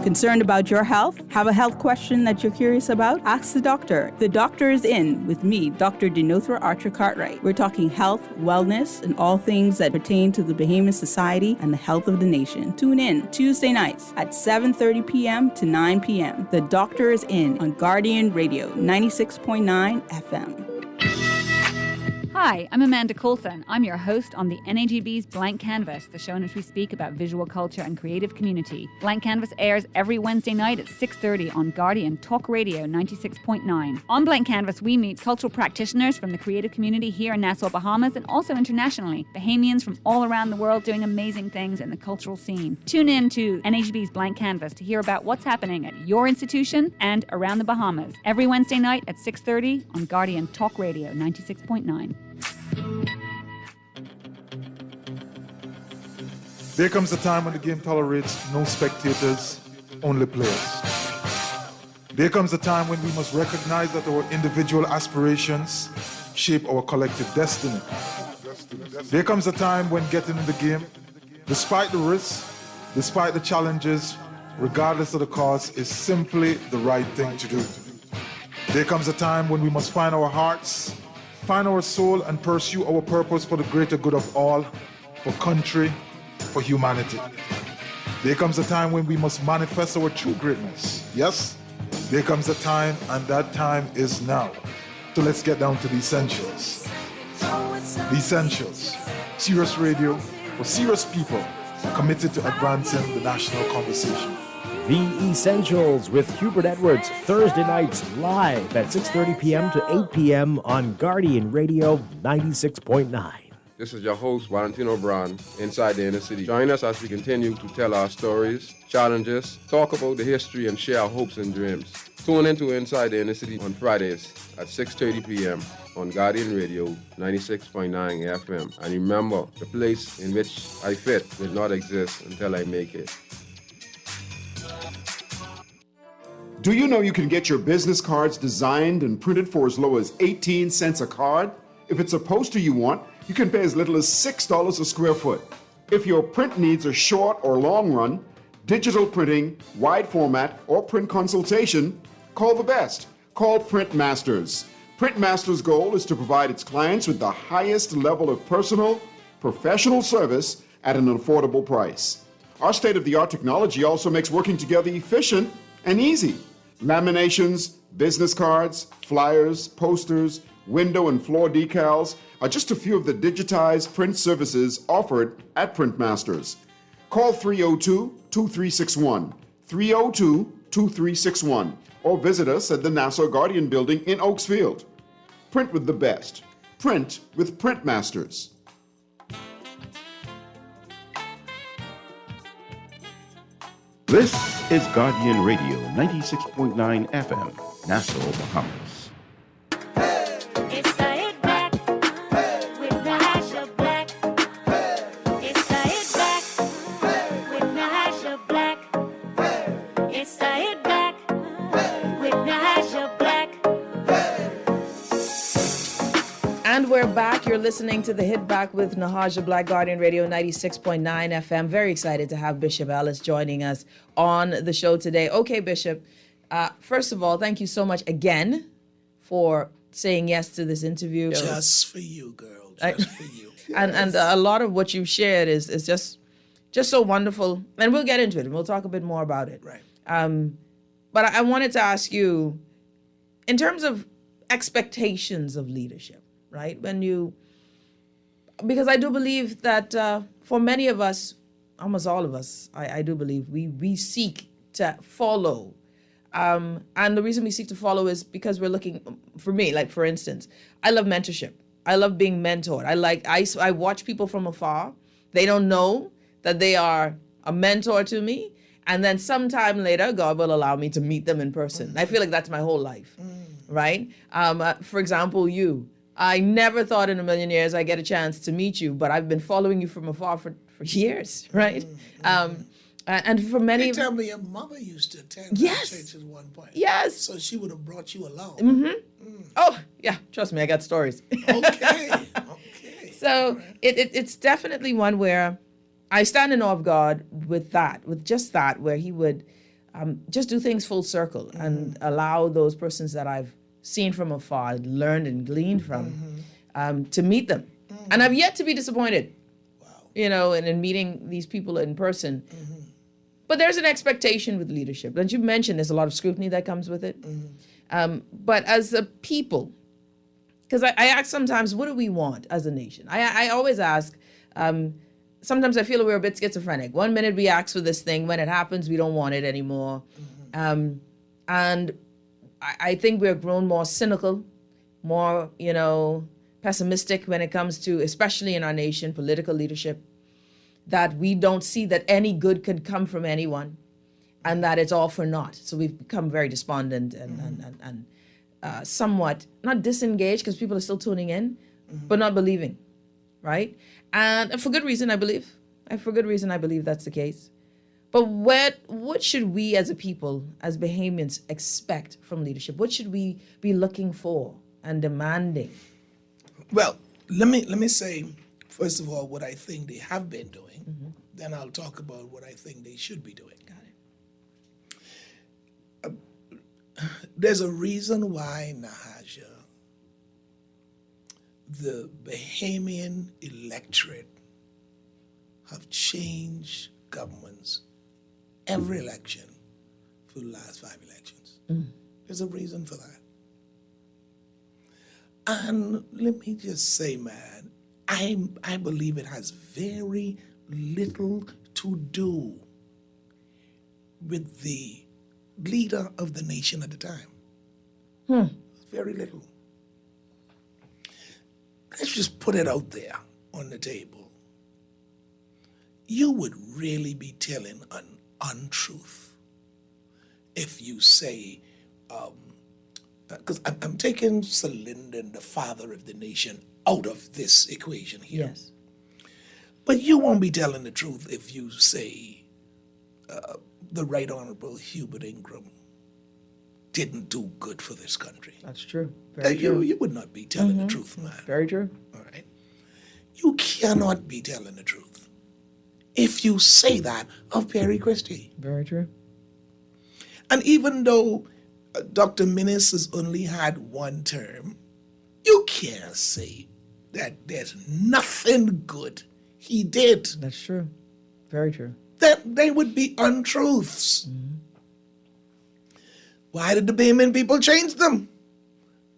S16: Concerned about your health? Have a health question that you're curious about? Ask the doctor. The Doctor is In with me, Dr. Denothra Archer Cartwright. We're talking health, wellness, and all things that pertain to the Bahamian society and the health of the nation. Tune in Tuesday nights at 7:30 p.m. to 9 p.m. The Doctor is In on Guardian Radio 96.9 FM.
S10: Hi, I'm Amanda Coulson. I'm your host on the NAGB's Blank Canvas, the show in which we speak about visual culture and creative community. Blank Canvas airs every Wednesday night at 6:30 on Guardian Talk Radio 96.9. On Blank Canvas, we meet cultural practitioners from the creative community here in Nassau, Bahamas, and also internationally. Bahamians from all around the world doing amazing things in the cultural scene. Tune in to NAGB's Blank Canvas to hear about what's happening at your institution and around the Bahamas. Every Wednesday night at 6:30 on Guardian Talk Radio 96.9.
S17: There comes a time when the game tolerates no spectators, only players. There comes a time when we must recognize that our individual aspirations shape our collective destiny. There comes a time when getting in the game, despite the risks, despite the challenges, regardless of the cost, is simply the right thing to do. There comes a time when we must find our hearts, find our soul, and pursue our purpose for the greater good of all, for country, for humanity. There comes a time when we must manifest our true greatness. Yes, there comes a time, and that time is now. So let's get down to the essentials. The essentials. Serious radio for serious people committed to advancing the national conversation.
S18: The Essentials with Hubert Edwards, Thursday nights live at 6:30 p.m. to 8 p.m. on Guardian Radio 96.9.
S19: This is your host, Valentino Brown, inside the inner city. Join us as we continue to tell our stories, challenges, talk about the history, and share our hopes and dreams. Tune into Inside the Inner City on Fridays at 6:30 p.m. on Guardian Radio 96.9 FM. And remember, the place in which I fit will not exist until I make it.
S12: Do you know you can get your business cards designed and printed for as low as 18 cents a card? If it's a poster you want, you can pay as little as $6 a square foot. If your print needs are short or long run, digital printing, wide format, or print consultation, call the best. Call Print Masters. Print Masters' goal is to provide its clients with the highest level of personal, professional service at an affordable price. Our state-of-the-art technology also makes working together efficient and easy. Laminations, business cards, flyers, posters, window and floor decals are just a few of the digitized print services offered at Print Masters. Call 302-2361, 302-2361, or visit us at the Nassau Guardian Building in Oaksfield. Print with the best. Print with Print Masters.
S11: This is Guardian Radio 96.9 FM, Nassau, Bahamas.
S2: It's the Hit Back with Nahaja Black. It's the Hit Back with Nahaja Black. It's the Hit Back with Nahaja Black.
S3: And we're back. You're listening to the Hit Back with Nahaja Black, Guardian Radio 96.9 FM. Very excited to have Bishop Ellis joining us on the show today. Okay, Bishop, first of all, thank you so much again for saying yes to this interview.
S7: Just for you, girl. Just for you.
S3: And a lot of what you've shared is just so wonderful. And we'll get into it and we'll talk a bit more about it.
S7: Right.
S3: But I wanted to ask you, in terms of expectations of leadership, right? Because I do believe that for many of us, almost all of us, I do believe we seek to follow. And the reason we seek to follow is because we're looking, for me, like for instance, I love mentorship. I love being mentored. I watch people from afar. They don't know that they are a mentor to me. And then sometime later, God will allow me to meet them in person. I feel like that's my whole life, right? For example, you. I never thought in a million years I'd get a chance to meet you, but I've been following you from afar for years, right? And for many...
S7: They tell me your mother used to attend church at one point.
S3: Yes.
S7: So she would have brought you along.
S3: Mm-hmm. Oh, yeah, trust me, I got stories.
S7: Okay.
S3: So it's definitely one where I stand in awe of God with just that, where he would just do things full circle and allow those persons that I've seen from afar, learned and gleaned from, to meet them. And I've yet to be disappointed, and in meeting these people in person. But there's an expectation with leadership. As you mentioned, there's a lot of scrutiny that comes with it. But as a people, because I ask sometimes, what do we want as a nation? I always ask, sometimes I feel we're a bit schizophrenic. One minute we ask for this thing, when it happens, we don't want it anymore. And I think we're grown more cynical, more, pessimistic when it comes to, especially in our nation, political leadership, that we don't see that any good could come from anyone and that it's all for naught. So we've become very despondent and somewhat, not disengaged because people are still tuning in, but not believing, right? And for good reason, I believe. And for good reason, I believe that's the case. But what should we as a people, as Bahamians, expect from leadership? What should we be looking for and demanding?
S7: Well, let me say, first of all, what I think they have been doing. Then I'll talk about what I think they should be doing.
S3: Got
S7: it. There's a reason why, Nahaja, the Bahamian electorate have changed governments every election for the last 5 elections. There's a reason for that. And let me just say, man, I believe it has very little to do with the leader of the nation at the time. Very little. Let's just put it out there on the table. You would really be telling an untruth if you say, because I'm taking Sir Lyndon, the father of the nation, out of this equation here.
S3: Yes.
S7: But you won't be telling the truth if you say the Right Honorable Hubert Ingram didn't do good for this country.
S3: That's true. Very true.
S7: You would not be telling the truth, man.
S3: Very true.
S7: All right. You cannot be telling the truth if you say that of Perry Christie.
S3: Very true.
S7: And even though Dr. Minnis has only had 1 term, you can't say that there's nothing good he did.
S3: That's true. Very true.
S7: That they would be untruths. Why did the Bahamian people change them?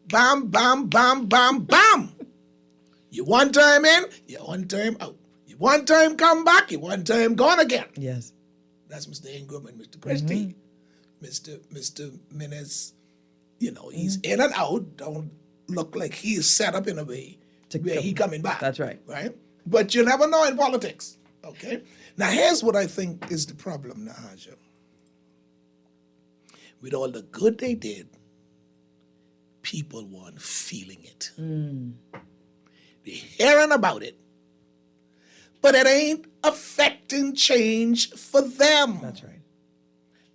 S7: Bam, bam, bam, bam, bam. You 1 time in, you 1 time out. You 1 time come back, you 1 time gone again.
S3: Yes.
S7: That's Mr. Ingram and Mr. Christie. Mr. Minnis, he's in and out. Don't look like he's set up in a way where he coming back.
S3: That's right.
S7: Right? But you never know in politics. Okay? Now, here's what I think is the problem, Nahaja. With all the good they did, people weren't feeling it. They're hearing about it, but it ain't affecting change for them.
S3: That's right.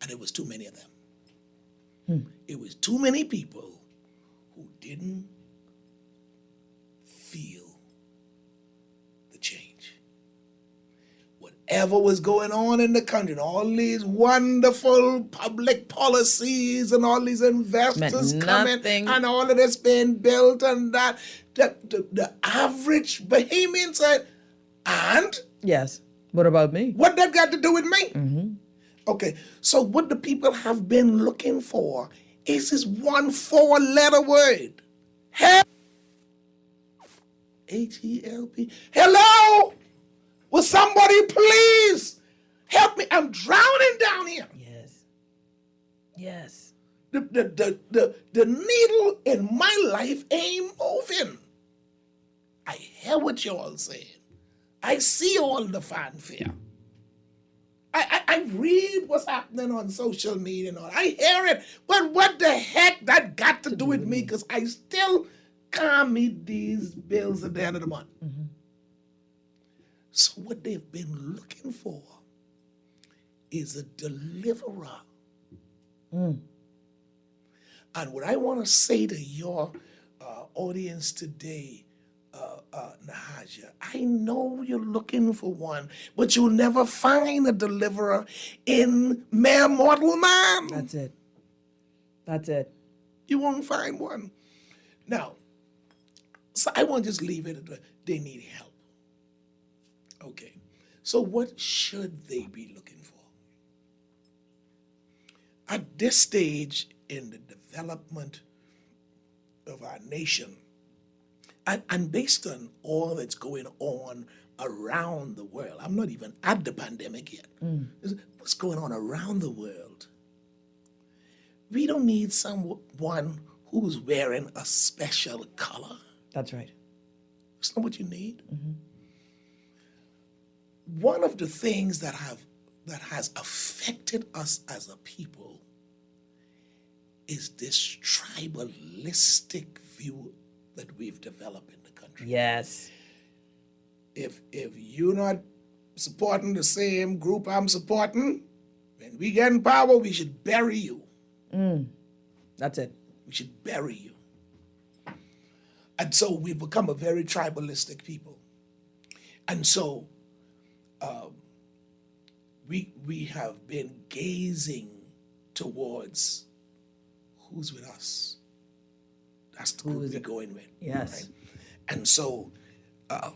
S7: And it was too many of them. It was too many people who didn't feel the change. Whatever was going on in the country, and all these wonderful public policies and all these investors coming and all of this being built and that, the average Bahamian said, and?
S3: Yes. What about me?
S7: What that got to do with me? Okay, so what the people have been looking for is this 1 4-letter word. Help. H-E-L-P. Hello? Will somebody please help me? I'm drowning down here.
S3: Yes. Yes.
S7: The needle in my life ain't moving. I hear what you're all saying. I see all the fanfare. I read what's happening on social media and all. I hear it. But what the heck that got to do with me? Because I still can't meet these bills at the end of the month. So what they've been looking for is a deliverer. And what I want to say to your audience today, Nahaja, I know you're looking for one, but you'll never find a deliverer in mere mortal man.
S3: That's it. That's it.
S7: You won't find one. Now, so I won't just leave it at they need help. Okay, so what should they be looking for? At this stage in the development of our nation, and based on all that's going on around the world, I'm not even at the pandemic yet. What's going on around the world? We don't need someone who's wearing a special color.
S3: That's right.
S7: It's not what you need. One of the things that has affected us as a people is this tribalistic view that we've developed in the country.
S3: Yes.
S7: If you're not supporting the same group I'm supporting, when we get in power, we should bury you.
S3: That's it.
S7: We should bury you. And so we've become a very tribalistic people. And so we have been gazing towards who's with us. That's the group we're going with.
S3: Yes.
S7: Right? And so a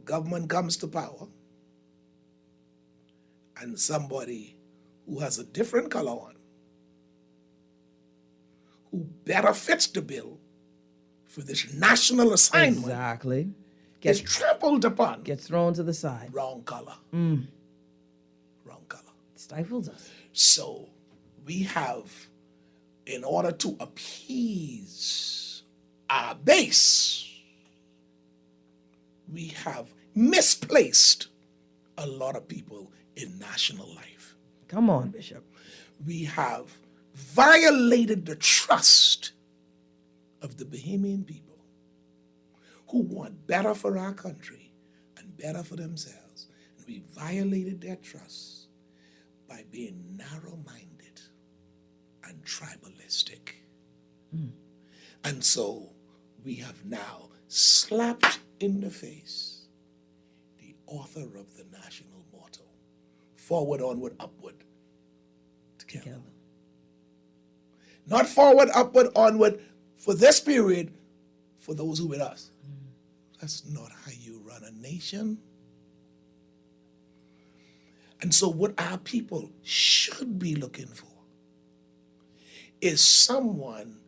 S7: government comes to power, and somebody who has a different color on, who better fits the bill for this national assignment,
S3: Exactly.
S7: gets trampled upon.
S3: Gets thrown to the side.
S7: Wrong color.
S3: Mm.
S7: Wrong color.
S3: Stifles us.
S7: So we have, in order to appease our base, we have misplaced a lot of people in national life.
S3: Come on, Bishop.
S7: We have violated the trust of the Bahamian people who want better for our country and better for themselves. And we violated their trust by being narrow-minded and tribalistic. And so we have now slapped in the face the author of the national motto, forward, onward, upward, together. Not forward, upward, onward for this period, for those who with us. That's not how you run a nation. And so what our people should be looking for is someone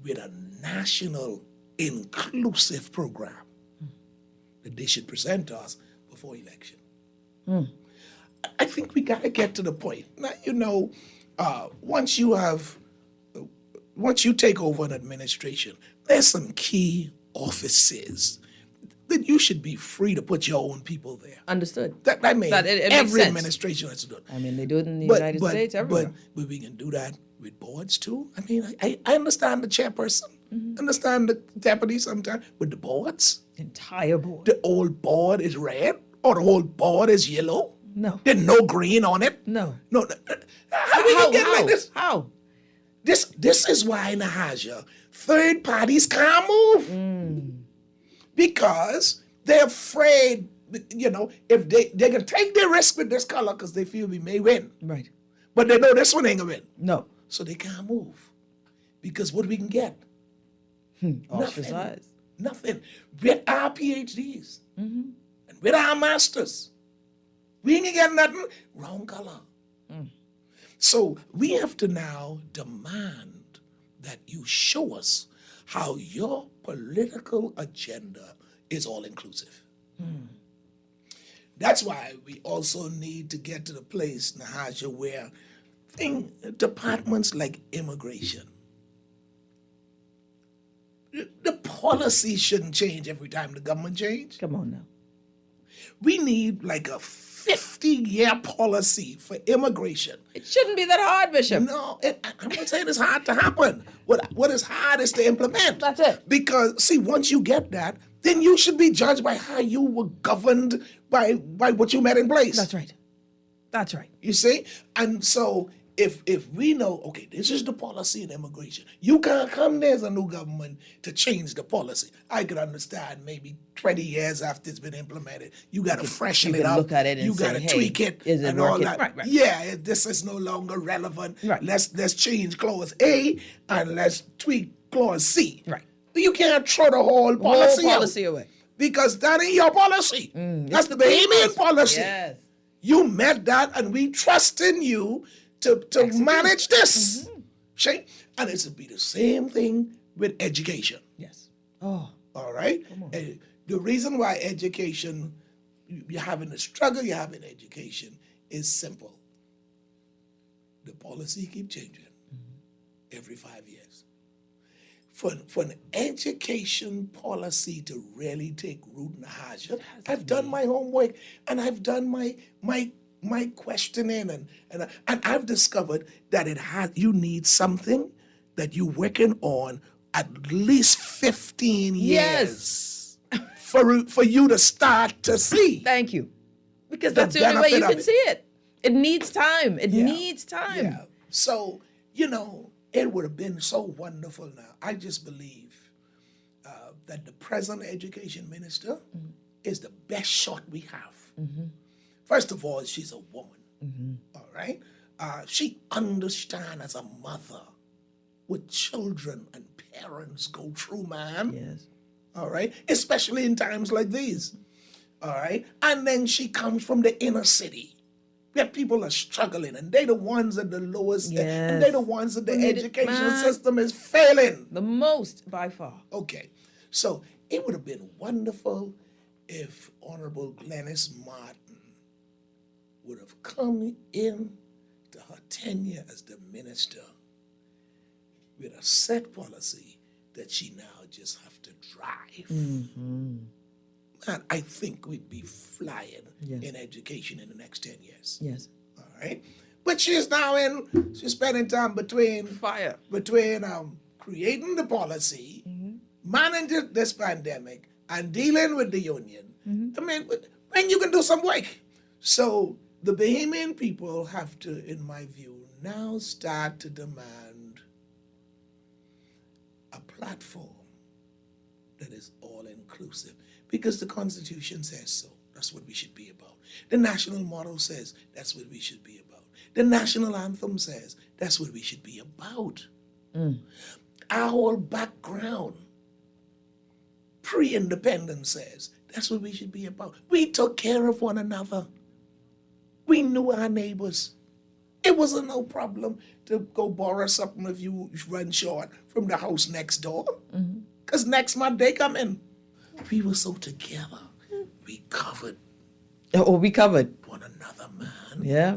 S7: with a national inclusive program that they should present to us before election. I think we got to get to the point. Now, you know, once you take over an administration, there's some key offices that you should be free to put your own people there.
S3: Understood.
S7: I mean,
S3: That it makes
S7: every
S3: sense.
S7: administration has to do it.
S3: I mean, they do it in the United States everywhere.
S7: But we can do that with boards too. I mean, I understand the chairperson, understand the deputy sometimes, but the boards?
S3: Entire board.
S7: The whole board is red or the whole board is yellow?
S3: No.
S7: There's no green on it?
S3: No.
S7: No. How we gonna get like this?
S3: How?
S7: This is why, Nahaja, third parties can't move. Because they're afraid, you know, if they can take their risk with this color because they feel we may win.
S3: Right.
S7: But they know this one ain't gonna win.
S3: No.
S7: So they can't move. Because what we can get?
S3: Ostracized.
S7: Nothing. With our PhDs and with our masters, we ain't get nothing. Wrong color. So we have to now demand that you show us how your political agenda is all inclusive. That's why we also need to get to the place, Nahaja, where departments like immigration, the policy shouldn't change every time the government change.
S3: Come on now.
S7: We need like a 50-year policy for immigration.
S3: It shouldn't be that hard, Bishop.
S7: No, I'm not saying it's hard to happen. What is hard is to implement.
S3: That's it.
S7: Because, see, once you get that, then you should be judged by how you were governed by what you met in place.
S3: That's right. That's right.
S7: You see? And so if we know, okay, this is the policy in immigration, you can't come there as a new government to change the policy. I could understand maybe 20 years after it's been implemented, you got to freshen it up.
S3: Look at it and
S7: you got to
S3: say,
S7: tweak
S3: hey,
S7: it
S3: is it
S7: and all
S3: working?
S7: that.
S3: Right.
S7: Yeah, this is no longer relevant.
S3: Right.
S7: Let's change clause A and let's tweak clause C.
S3: Right.
S7: You can't throw the whole policy,
S3: away.
S7: Because that ain't your policy. That's the Bahamian policy.
S3: Yes.
S7: You met that, and we trust in you to manage this. See? And it should be the same thing with education.
S3: Yes. Oh.
S7: All right? The reason why education, you're having a struggle you have in education is simple. The policy keep changing every 5 years. For an education policy to really take root in Nahaja, I've done my homework and I've done my questioning and I've discovered that you need something that you're working on at least 15 years.
S3: Yes.
S7: for you to start to see.
S3: Thank you. Because
S7: the
S3: that's the only way you
S7: benefit of
S3: can see it. It needs time. It
S7: Yeah.
S3: needs time.
S7: Yeah. So, it would have been so wonderful now. I just believe that the present education minister is the best shot we have. First of all, she's a woman. All right? She understands as a mother what children and parents go through, man.
S3: Yes.
S7: All right? Especially in times like these. All right? And then she comes from the inner city where people are struggling and they're the ones at the lowest, and they're the ones that the educational system is failing.
S3: The most, by far.
S7: Okay. So it would have been wonderful if Honorable Glennis Martin would have come in to her tenure as the minister with a set policy that she now just have to drive.
S3: Mm-hmm.
S7: Man, I think we'd be flying
S3: Yes.
S7: in education in the next 10 years.
S3: Yes.
S7: All right? But she's spending time between creating the policy, managing this pandemic, and dealing with the union. I mean, when you can do some work. So the Bahamian people have to, in my view, now start to demand a platform that is all-inclusive because the Constitution says so. That's what we should be about. The national motto says that's what we should be about. The national anthem says that's what we should be about. Our whole background, pre-independence says that's what we should be about. We took care of one another. We knew our neighbors. It wasn't no problem to go borrow something if you run short from the house next door. Because next month they come in. We were so together. We covered.
S3: Oh, we covered
S7: one another, man.
S3: Yeah.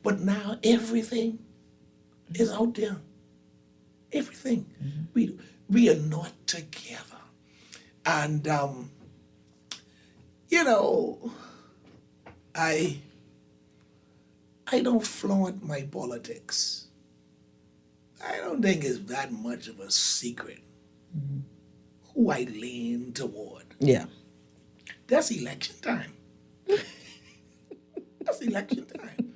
S7: But now everything is out there. Everything. We are not together. And, I don't flaunt my politics. I don't think it's that much of a secret who I lean toward.
S3: Yeah.
S7: That's election time. That's election time.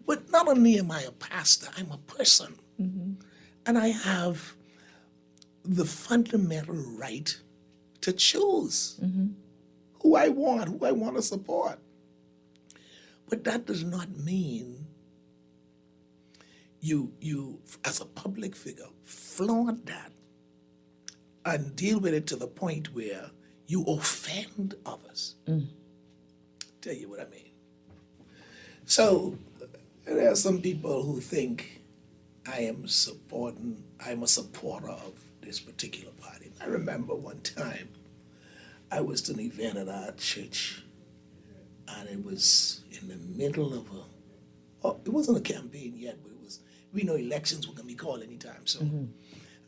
S7: But not only am I a pastor, I'm a person. And I have the fundamental right to choose who I want to support. But that does not mean you as a public figure, flaunt that and deal with it to the point where you offend others. Tell you what I mean. So there are some people who think I'm a supporter of this particular party. I remember one time I was to an event at our church, and it was in the middle of it wasn't a campaign yet, but it was, we know elections were going to be called anytime soon.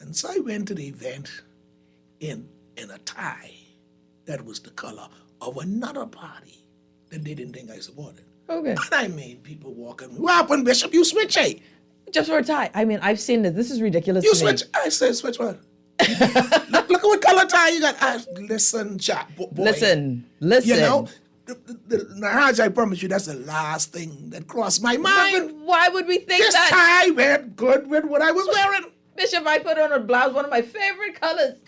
S7: And so I went to the event in a tie that was the color of another party that they didn't think I supported.
S3: Okay.
S7: And I made people walking, what happened, Bishop? You switch, eh?
S3: Just for a tie. I mean, I've seen this. This is ridiculous.
S7: You
S3: to me.
S7: switch. I said, switch what? look at what color tie you got. Listen, chap, boy.
S3: Listen.
S7: You know, the Nahaja, I promise you, that's the last thing that crossed my mind.
S3: But why would we think
S7: this
S3: that?
S7: Tie went good with what I was wearing.
S3: Bishop, I put on a blouse, one of my favorite colors,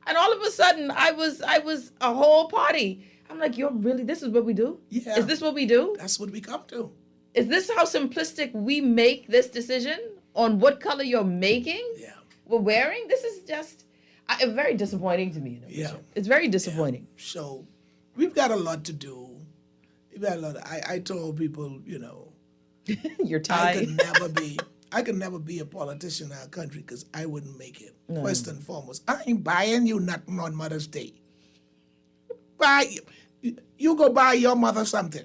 S3: and all of a sudden, I was a whole party. I'm like, this is what we do?
S7: Yeah.
S3: Is this what we do?
S7: That's what we come to.
S3: Is this how simplistic we make this decision on what color you're making?
S7: Yeah.
S3: We're wearing? This is just very disappointing to me.
S7: Yeah.
S3: It's very disappointing.
S7: Yeah. So we've got a lot to do. We've got a lot. I told people,
S3: your tie.
S7: I could never be a politician in our country because I wouldn't make it.
S3: No.
S7: First and foremost, I ain't buying you nothing on Mother's Day. You go buy your mother something.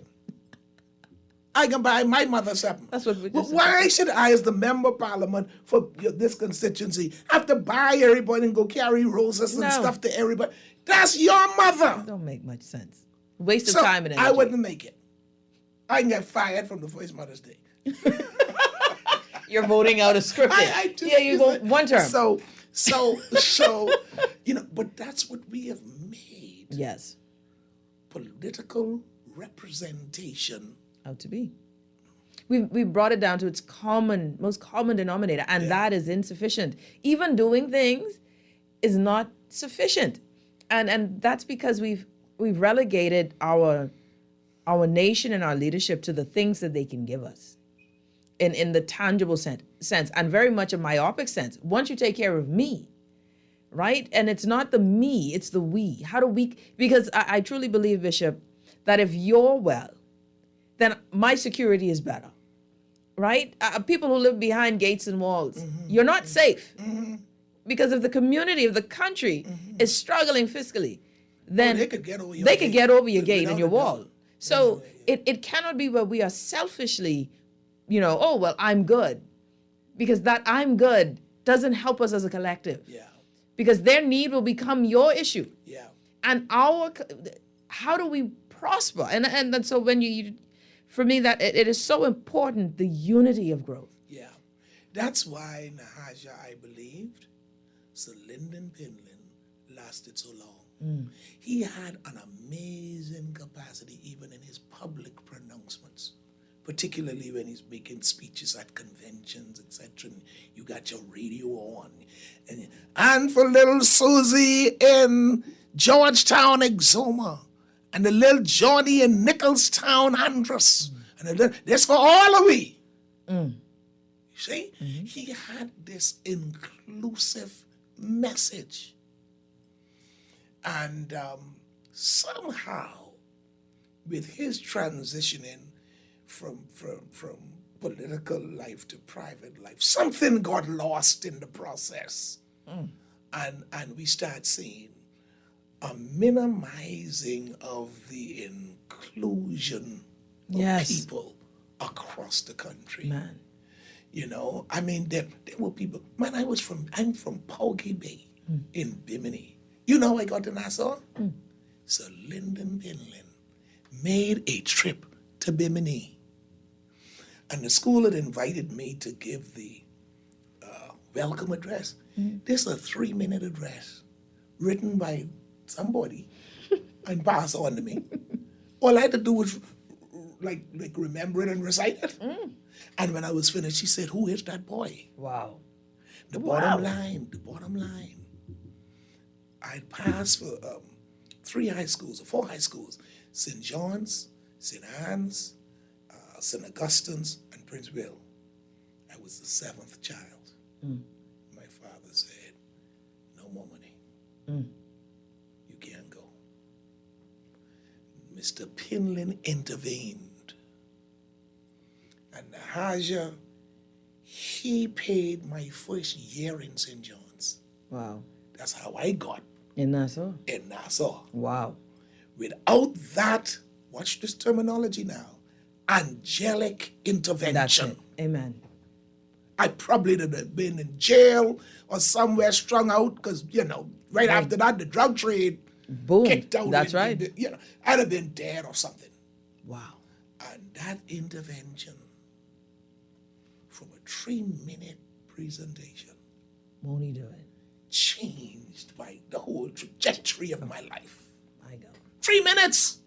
S7: I can buy my mother something.
S3: That's what we just
S7: Why should I, as the member of parliament for this constituency, have to buy everybody and go carry roses and stuff to everybody? That's your mother.
S3: That don't make much sense. Waste of time and energy.
S7: I wouldn't make it. I can get fired from the first Mother's Day.
S3: You're voting out a scripted.
S7: You vote
S3: one term.
S7: So So, but that's what we have made.
S3: Yes.
S7: Political representation
S3: out to be. We brought it down to its most common denominator, and that is insufficient. Even doing things is not sufficient, and that's because we've relegated our nation and our leadership to the things that they can give us, in the tangible sense, and very much a myopic sense. Once you take care of me, right, and it's not the me, it's the we. How do we? Because I truly believe, Bishop, that if you're well, then my security is better, right? People who live behind gates and walls, you're not safe. Because if the community, if the country is struggling fiscally, then
S7: they could get over
S3: your gate and your wall. So it cannot be where we are selfishly, oh, well, I'm good. Because that I'm good doesn't help us as a collective.
S7: Yeah.
S3: Because their need will become your issue.
S7: Yeah.
S3: And how do we prosper? And so when for me, that it is so important, the unity of growth.
S7: Yeah. That's why, Nahaja, I believed Sir Lyndon Pinlin lasted so long. He had an amazing capacity even in his public pronouncements, particularly when he's making speeches at conventions, etc. You got your radio on. And for little Susie in Georgetown, Exuma, and the little Johnny in Nicholstown, Andros. And this for all of we. You see? He had this inclusive message. And somehow, with his transitioning from political life to private life, something got lost in the process. And we start seeing a minimizing of the inclusion of people across the country.
S3: Man.
S7: I mean, there were people, man, I'm from Poggy Bay in Bimini. You know how I got to Nassau? Sir Lyndon Pinlin made a trip to Bimini. And the school had invited me to give the welcome address. This is a 3-minute address written by somebody and passed on to me. All I had to do was like remember it and recite it. And when I was finished, she said, "Who is that boy?"
S3: Wow.
S7: The bottom line. I passed for 4 high schools, St. John's, St. Anne's, St. Augustine's, and Prince Will. I was the 7th child. My father said, "No more money. You can't go." Mr. Pinlin intervened. And Nahaja, he paid my first year in St. John's.
S3: Wow.
S7: That's how I got
S3: in Nassau.
S7: Wow. Without that, watch this terminology now, angelic intervention.
S3: That's it. Amen.
S7: I probably would have been in jail or somewhere strung out because, right after that, the drug trade kicked out.
S3: That's right.
S7: I'd have been dead or something.
S3: Wow.
S7: And that intervention from a 3-minute presentation.
S3: Won't he do it?
S7: Changed the whole trajectory of my life.
S3: I know.
S7: 3 minutes.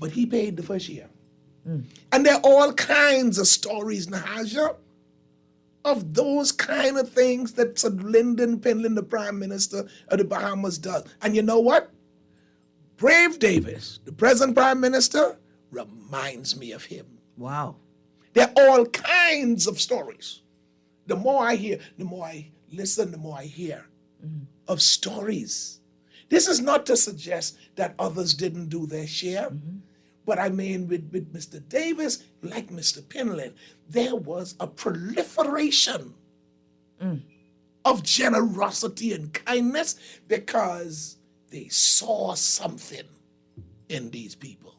S7: But he paid the first year. And there are all kinds of stories, Nahaja, of those kind of things that Sir Lyndon Pinlin, the Prime Minister of the Bahamas, does. And you know what? Brave Davis, the present Prime Minister, reminds me of him.
S3: Wow.
S7: There are all kinds of stories. The more I hear, the more I listen, the more I hear of stories. This is not to suggest that others didn't do their share. But I mean, with Mr. Davis, like Mr. Pinlin, there was a proliferation of generosity and kindness because they saw something in these people.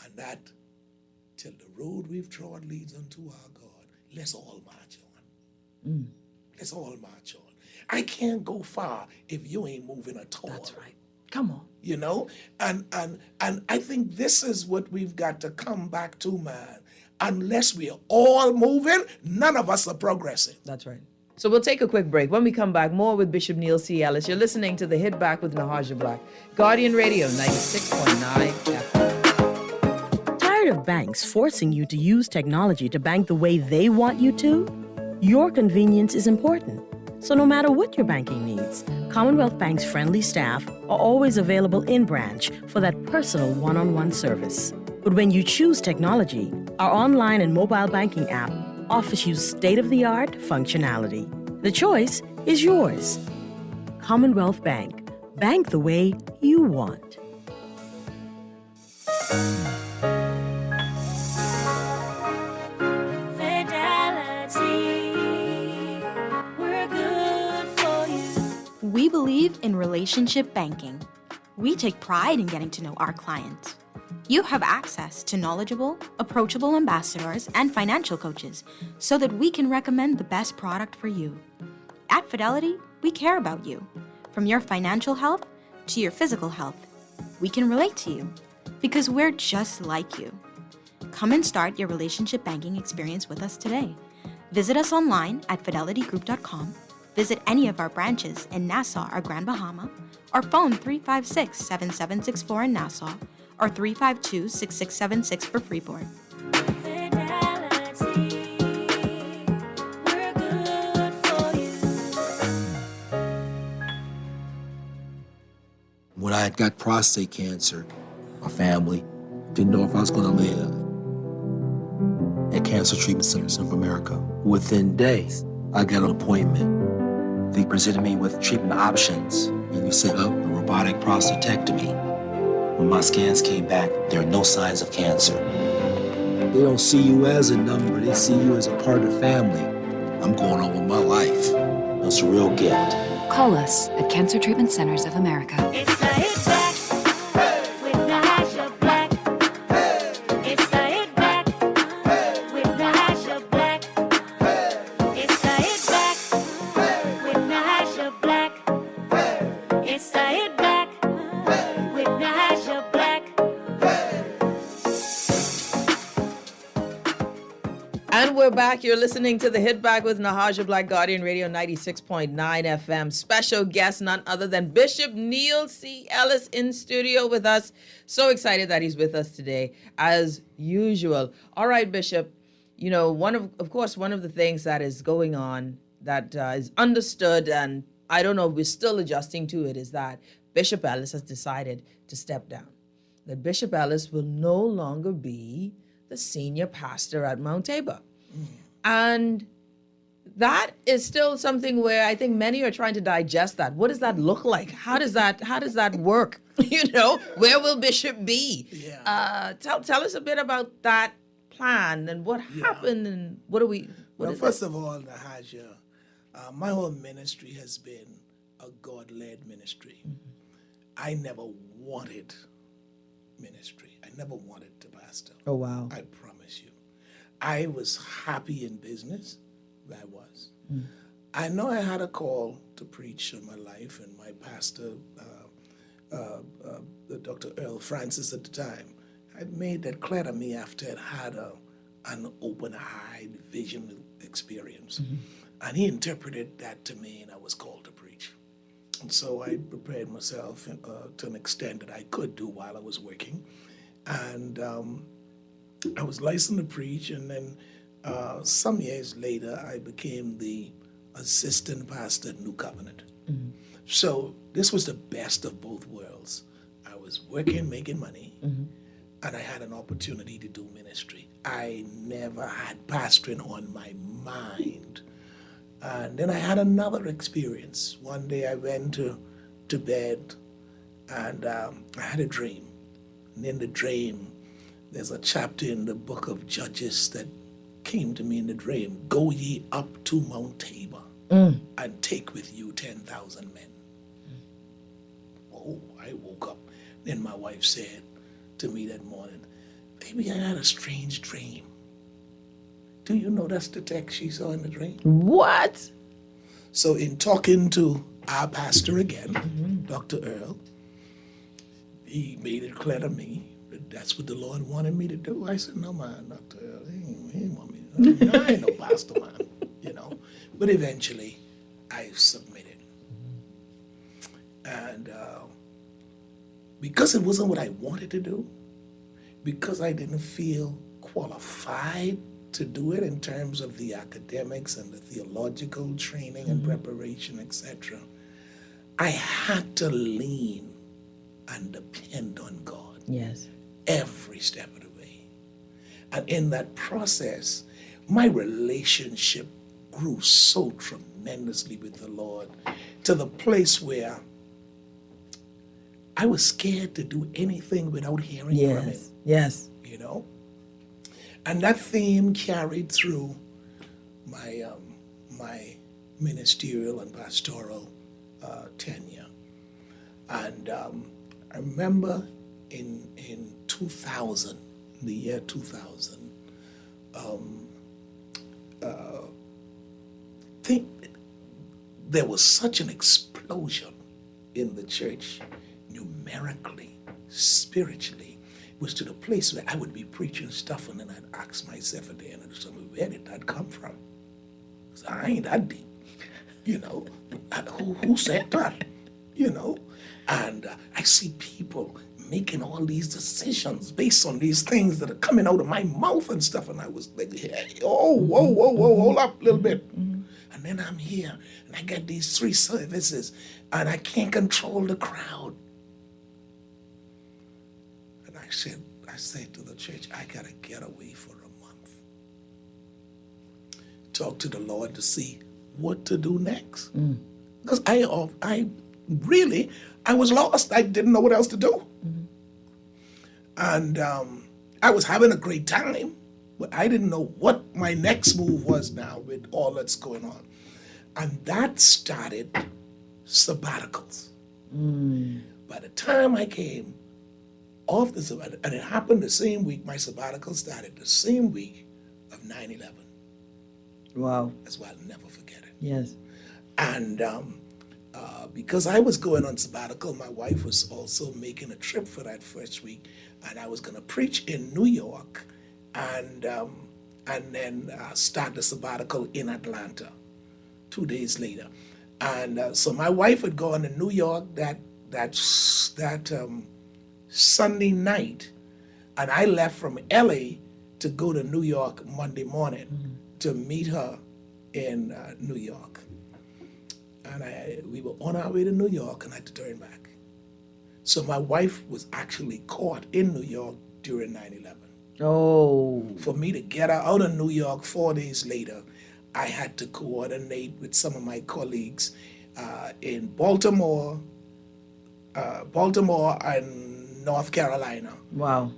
S7: And that, till the road we've trod leads unto our God, let's all march on. Let's all march on. I can't go far if you ain't moving at all.
S3: That's right. Come on.
S7: And I think this is what we've got to come back to, man. Unless we're all moving, none of us are progressing.
S3: That's right. So we'll take a quick break. When we come back, more with Bishop Neil C. Ellis. You're listening to The Hit Back with Nahaja Black. Guardian Radio 96.9 FM.
S20: Tired of banks forcing you to use technology to bank the way they want you to? Your convenience is important. So no matter what your banking needs, Commonwealth Bank's friendly staff are always available in branch for that personal one-on-one service. But when you choose technology, our online and mobile banking app offers you state-of-the-art functionality. The choice is yours. Commonwealth Bank. Bank the way you want.
S8: We believe in relationship banking. We take pride in getting to know our clients. You have access to knowledgeable, approachable ambassadors and financial coaches so that we can recommend the best product for you. At Fidelity, we care about you. From your financial health to your physical health, we can relate to you because we're just like you. Come and start your relationship banking experience with us today. Visit us online at fidelitygroup.com. Visit any of our branches in Nassau or Grand Bahama, or phone 356-7764 in Nassau, or 352-6676 for Freeport.
S9: When I had got prostate cancer, my family didn't know if I was going to live. At Cancer Treatment Centers of America, within days, I got an appointment. They presented me with treatment options, and we set up a robotic prostatectomy. When my scans came back, there are no signs of cancer. They don't see you as a number, they see you as a part of the family. I'm going on with my life. That's a real gift.
S21: Call us at Cancer Treatment Centers of America.
S2: It's the Hit Back with Nahaja Black. It's the Hit Back with Nahaja Black. It's the Hit Back with Nahaja Black. It's the Hit Back with Nahaja Black.
S3: And we're back. You're listening to The Hit Back with Nahaja Black, Guardian Radio 96.9 FM. Special guest, none other than Bishop Neil C. Ellis in studio with us. So excited that he's with us today, as usual. All right, Bishop, you know, one of the things that is going on that is understood, and I don't know, we're still adjusting to it, is that Bishop Ellis has decided to step down. That Bishop Ellis will no longer be the senior pastor at Mount Tabor. And that is still something where I think many are trying to digest that. What does that look like? How does that work? You know, where will Bishop be? Yeah. Tell us a bit about that plan and what happened and what do we...
S7: Well, first of all, Nahaja, my whole ministry has been a God-led ministry. I never wanted ministry. I never wanted to pastor.
S3: Oh, wow.
S7: I promise you. I was happy in business. I was. I know I had a call to preach in my life, and my pastor, Dr. Earl Francis at the time, had made that clear to me after I'd had an open-eyed vision experience. And he interpreted that to me, and I was called to preach. And so I prepared myself to an extent that I could do while I was working. And I was licensed to preach, and then some years later, I became the assistant pastor at New Covenant. So this was the best of both worlds. I was working, making money, and I had an opportunity to do ministry. I never had pastoring on my mind. And then I had another experience. One day I went to bed, and I had a dream. And in the dream, there's a chapter in the book of Judges that came to me in the dream. Go ye up to Mount Tabor and take with you 10,000 men. Oh, I woke up. Then my wife said to me that morning, baby, I had a strange dream. Do you know that's the text she saw in the dream?
S3: What?
S7: So in talking to our pastor again, Dr. Earl, he made it clear to me that that's what the Lord wanted me to do. I said, no, man, Dr. Earl, he ain't want me to do. I ain't no pastor, man, you know. But eventually, I submitted. And because it wasn't what I wanted to do, because I didn't feel qualified to do it in terms of the academics and the theological training and preparation, etc., I had to lean and depend on God.
S3: Yes.
S7: Every step of the way. And in that process, my relationship grew so tremendously with the Lord to the place where I was scared to do anything without hearing from Him.
S3: Yes.
S7: You know? And that theme carried through my ministerial and pastoral tenure. And I remember in 2000, the year 2000, there was such an explosion in the church, numerically, spiritually. It was to the place where I would be preaching stuff and then I'd ask myself at the end of the summer, where did that come from? Because I ain't that deep, you know. Who said that, you know? And I see people making all these decisions based on these things that are coming out of my mouth and stuff. And I was like, hey, whoa, hold up a little bit. And then I'm here and I get these 3 services and I can't control the crowd. And I said to the church, I gotta get away for a month. Talk to the Lord to see what to do next. Because I was lost. I didn't know what else to do. And I was having a great time, but I didn't know what my next move was now with all that's going on. And that started sabbaticals. By the time I came off the sabbatical, and it happened the same week, my sabbatical started the same week of 9/11.
S3: Wow.
S7: That's why I'll never forget it.
S3: Yes.
S7: And because I was going on sabbatical, my wife was also making a trip for that first week, and I was going to preach in New York, and then start the sabbatical in Atlanta 2 days later. And so my wife had gone to New York that Sunday night, and I left from LA to go to New York Monday morning to meet her in New York. And we were on our way to New York, and I had to turn back. So my wife was actually caught in New York during 9/11.
S3: Oh.
S7: For me to get her out of New York 4 days later, I had to coordinate with some of my colleagues in Baltimore and North Carolina.
S3: Wow.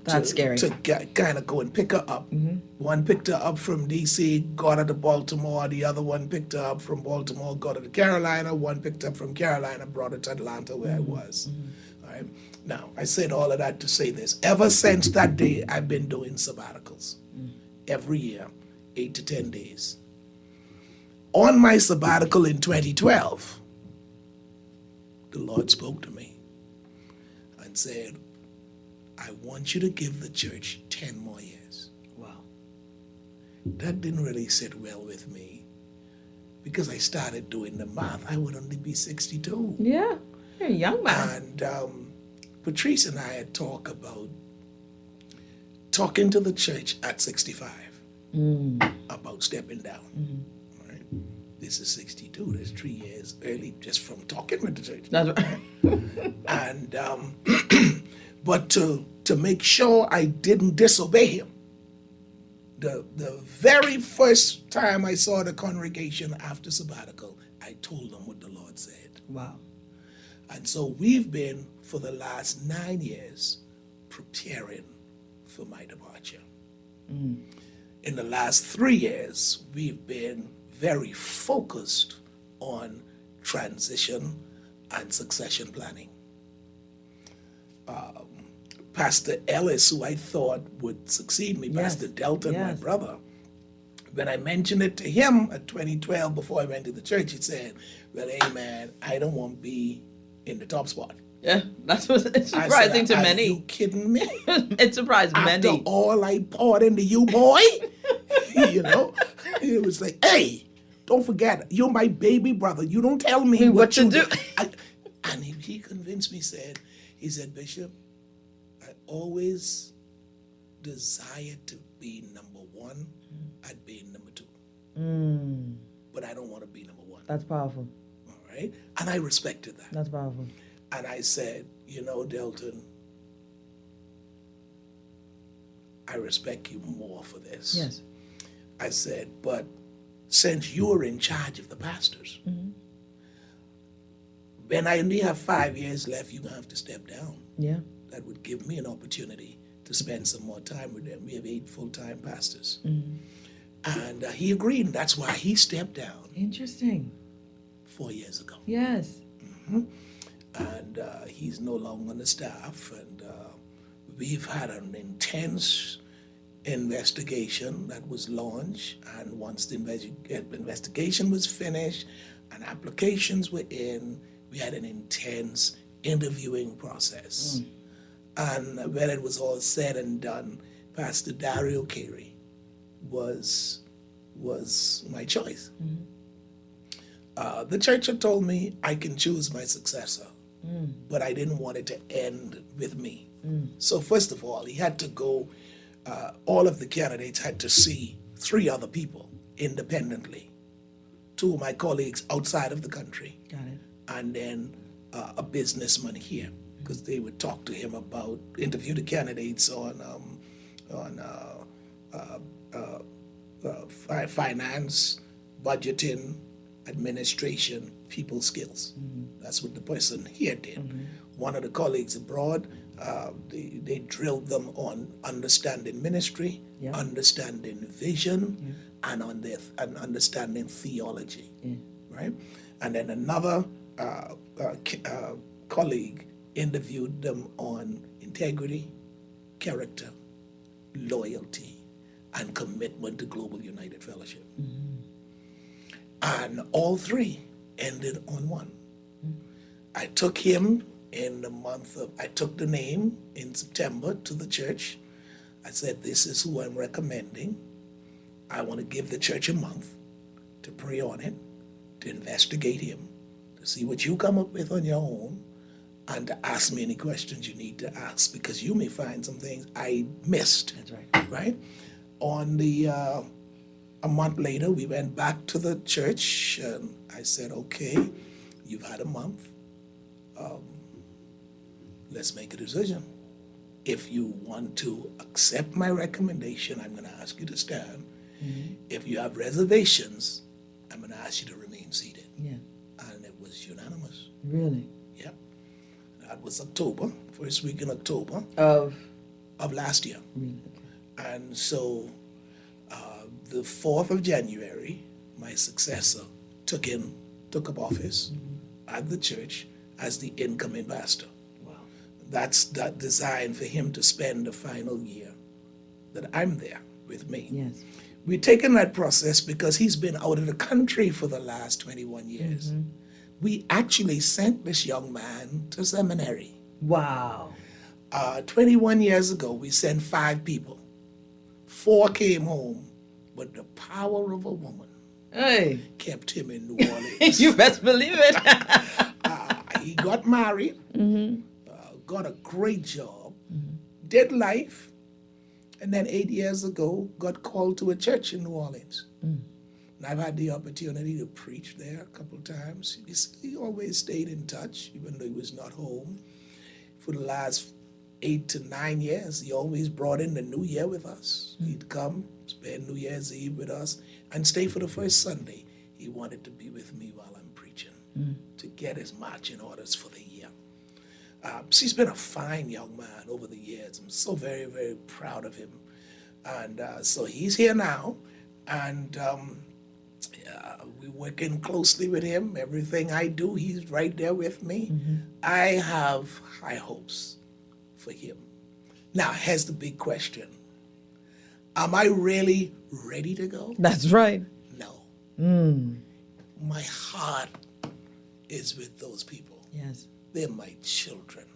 S3: That's scary.
S7: To kind of go and pick her up. One picked her up from D.C., got her to Baltimore. The other one picked her up from Baltimore, got her to Carolina. One picked up from Carolina, brought her to Atlanta where I was. All right. Now, I said all of that to say this. Ever since that day, I've been doing sabbaticals. Every year, 8 to 10 days. On my sabbatical in 2012, the Lord spoke to me and said, I want you to give the church 10 more years.
S3: Wow.
S7: That didn't really sit well with me because I started doing the math. I would only be 62.
S3: Yeah, you're a young man.
S7: And Patrice and I had talked about talking to the church at 65 about stepping down. Right? This is 62. That's 3 years early just from talking with the church.
S3: That's right.
S7: And but to make sure I didn't disobey him, the very first time I saw the congregation after sabbatical, I told them what the Lord said.
S3: Wow.
S7: And so we've been, for the last 9 years, preparing for my departure. In the last 3 years, we've been very focused on transition and succession planning. Pastor Ellis, who I thought would succeed me, Pastor Delton, my brother, when I mentioned it to him at 2012 before I went to the church, he said, well, hey man, I don't want to be in the top spot.
S3: Yeah, that's what's surprising to many.
S7: Are you kidding me?
S3: It surprised many.
S7: After all I poured into you, boy, you know, it was like, hey, don't forget, you're my baby brother. You don't tell me what to do. And he convinced me, he said, Bishop, I always desired to be number one at being number two. But I don't want to be number one.
S3: That's powerful.
S7: All right? And I respected that.
S3: That's powerful.
S7: And I said, Delton, I respect you more for this.
S3: Yes.
S7: I said, but since you're in charge of the pastors, when I only have 5 years left, you're going to have to step down.
S3: Yeah.
S7: That would give me an opportunity to spend some more time with them. We have 8 full-time pastors. And he agreed, and that's why he stepped down.
S3: Interesting.
S7: 4 years ago.
S3: Yes.
S7: And he's no longer on the staff, and we've had an intense investigation that was launched, and once the investigation was finished and applications were in, we had an intense interviewing process. And when it was all said and done, Pastor Dario Carey was my choice. The church had told me I can choose my successor, but I didn't want it to end with me. So first of all, he had to go, all of the candidates had to see 3 other people independently, 2 of my colleagues outside of the country, and then a businessman here, because they would talk to him about, interview the candidates on finance, budgeting, administration, people skills. That's what the person here did. One of the colleagues abroad, they drilled them on understanding ministry, understanding vision, and understanding theology, right? And then another colleague interviewed them on integrity, character, loyalty, and commitment to Global United Fellowship. And all 3 ended on one. I took him I took the name in September to the church. I said, this is who I'm recommending. I want to give the church a month to pray on it, to investigate him, to see what you come up with on your own, and to ask me any questions you need to ask, because you may find some things I missed. That's right. Right? A month later, we went back to the church, and I said, okay, you've had a month. Let's make a decision. If you want to accept my recommendation, I'm going to ask you to stand. If you have reservations, I'm going to ask you to remain seated.
S3: Yeah.
S7: And it was unanimous.
S3: Really?
S7: Yeah. That was October, first week in October.
S3: Of
S7: last year.
S3: Really? Okay.
S7: And so the 4th of January, my successor took up office at the church as the incoming pastor. Wow. That's that designed for him to spend the final year that I'm there with me.
S3: Yes.
S7: We've taken that process because he's been out of the country for the last 21 years. We actually sent this young man to seminary.
S3: Wow.
S7: 21 years ago, we sent 5 people. 4 came home, but the power of a woman kept him in New Orleans.
S3: You best believe it.
S7: He got married, got a great job, did life, and then 8 years ago got called to a church in New Orleans. And I've had the opportunity to preach there a couple of times. He always stayed in touch, even though he was not home. For the last 8 to 9 years, he always brought in the New Year with us. He'd come, spend New Year's Eve with us, and stay for the first Sunday. He wanted to be with me while I'm preaching, to get his marching orders for the year. He's been a fine young man over the years. I'm so very, very proud of him. And so he's here now, and we're working closely with him. Everything I do, he's right there with me. I have high hopes for him. Now, here's the big question. Am I really ready to go?
S3: That's right.
S7: No. My heart is with those people.
S3: Yes.
S7: They're my children.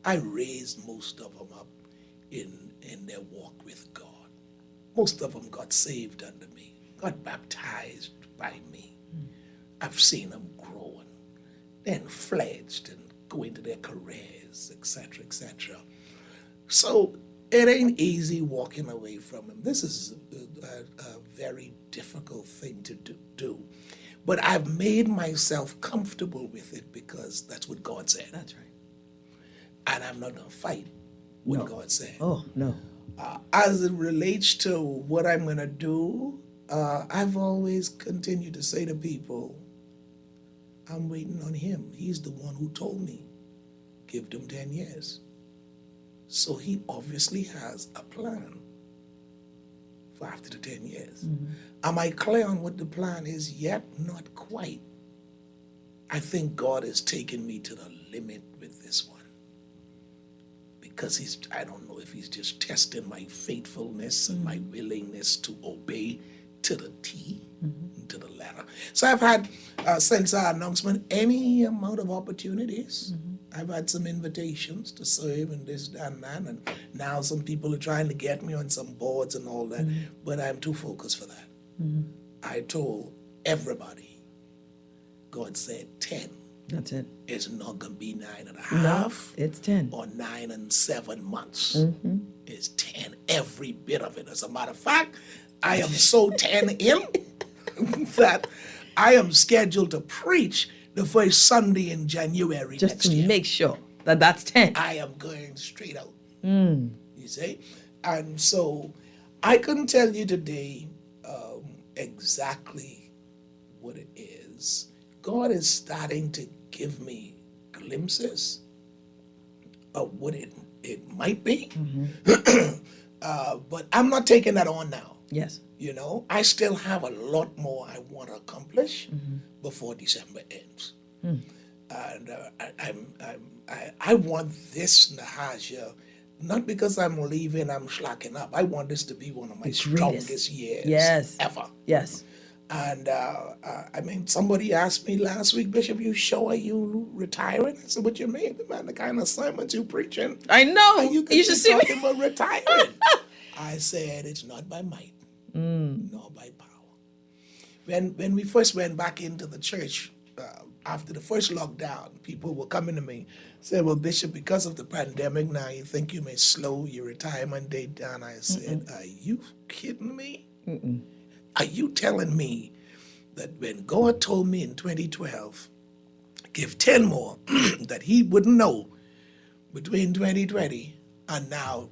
S7: I raised most of them up in their walk with God. Most of them got saved under me, got baptized by me. I've seen them growing, then fledged and go into their careers, etc., etc. So it ain't easy walking away from him. This is a very difficult thing to do. But I've made myself comfortable with it because that's what God said.
S3: That's right.
S7: And I'm not going to fight what God said.
S3: Oh, no.
S7: As it relates to what I'm going to do, I've always continued to say to people, I'm waiting on him. He's the one who told me, give them 10 years. So he obviously has a plan for after the 10 years. Am I clear on what the plan is yet? Not quite. I think God has taken me to the limit with this one. Because I don't know if he's just testing my faithfulness and my willingness to obey to the T, to the letter. So I've had, since our announcement, any amount of opportunities. I've had some invitations to serve and this, that, and that. And now some people are trying to get me on some boards and all that. But I'm too focused for that. I told everybody, God said 10.
S3: That's it.
S7: It's not going to be 9.5.
S3: No, it's 10.
S7: Or 9 and 7 months. It's 10, every bit of it. As a matter of fact, I am so 10 in that I am scheduled to preach the first Sunday in January
S3: Just
S7: next
S3: to
S7: year.
S3: make sure that that's 10.
S7: I am going straight out. You see? And so I couldn't tell you today exactly what it is. God is starting to give me glimpses of what it might be. But I'm not taking that on now.
S3: Yes.
S7: You know, I still have a lot more I want to accomplish before December ends. And I want this Nahaja, not because I'm leaving, I'm slacking up. I want this to be one of my strongest years ever.
S3: Yes.
S7: And I mean, somebody asked me last week, Bishop, you sure you retiring? I said, what you mean, man? The kind of sermons you preaching?
S3: I know.
S7: You
S3: should see me
S7: talking about retiring. I said, it's not by might, nor by power. When we first went back into the church, after the first lockdown, people were coming to me, said, well, Bishop, because of the pandemic now, you think you may slow your retirement date down? I said, are you kidding me? Are you telling me that when God told me in 2012, give 10 more, that he wouldn't know between 2020 and now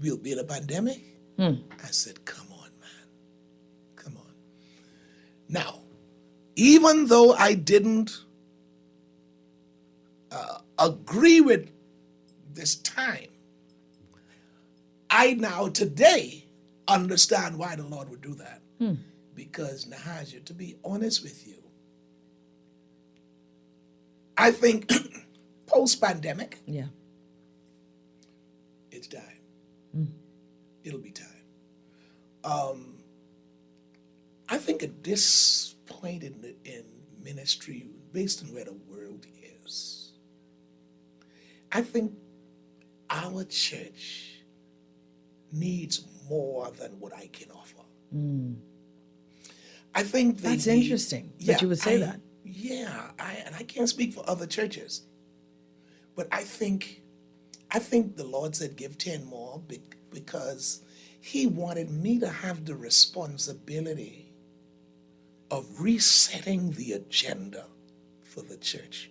S7: we'll be in a pandemic? I said, come on, man. Come on. Now, even though I didn't agree with this time, I now today understand why the Lord would do that. Because, Nahaja, to be honest with you, I think post-pandemic, it's time. It'll be time. I think at this point in ministry, based on where the world is, I think our church needs more than what I can offer. I think
S3: that's interesting that you would say that.
S7: Yeah, and I can't speak for other churches, but I think the Lord said give 10 more because he wanted me to have the responsibility of resetting the agenda for the church.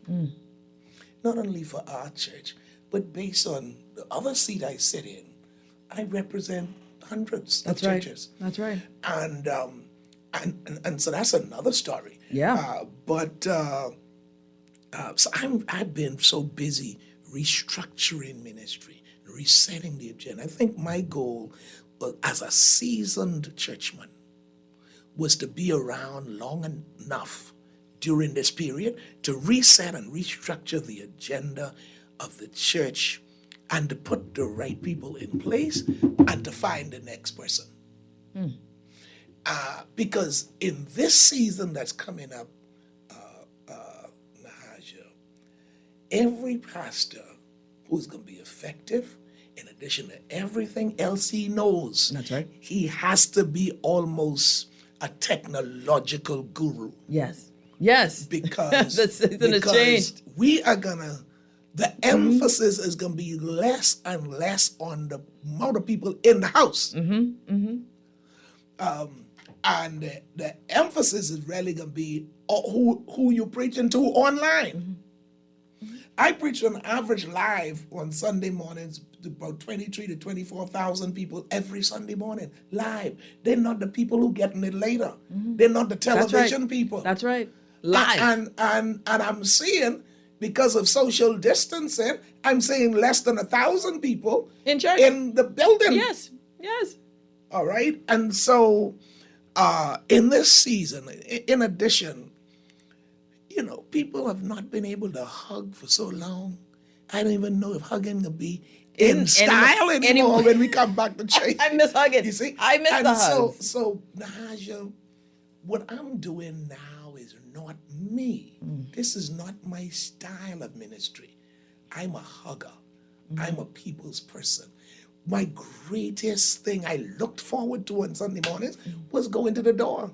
S7: Not only for our church, but based on the other seat I sit in, I represent hundreds of churches.
S3: That's right.
S7: And so that's another story.
S3: Yeah.
S7: So I've been so busy restructuring ministry, resetting the agenda. I think my goal as a seasoned churchman was to be around long enough during this period to reset and restructure the agenda of the church and to put the right people in place and to find the next person. Because in this season that's coming up, Nahaja, every pastor who's going to be effective, in addition to everything else he knows,
S3: that's right,
S7: he has to be almost a technological guru.
S3: Yes. Yes.
S7: Because,
S3: the season has
S7: because
S3: changed.
S7: we are gonna, the emphasis is gonna be less and less on the amount of people in the house. And the emphasis is really gonna be who you're preaching to online. I preach on average live on Sunday mornings to about 23 to 24,000 people every Sunday morning live. They're not the people who getting it later. They're not the television people.
S3: That's right. Live.
S7: And I'm seeing, because of social distancing, I'm seeing less than 1,000 people
S3: in church,
S7: in the building.
S3: Yes.
S7: All right. And so in this season, in addition, people have not been able to hug for so long. I don't even know if hugging will be in style anymore when we come back to church.
S3: I miss hugging.
S7: You see?
S3: I miss the hugs.
S7: So, Nahaja, what I'm doing now is not me. This is not my style of ministry. I'm a hugger. I'm a people's person. My greatest thing I looked forward to on Sunday mornings was going to the door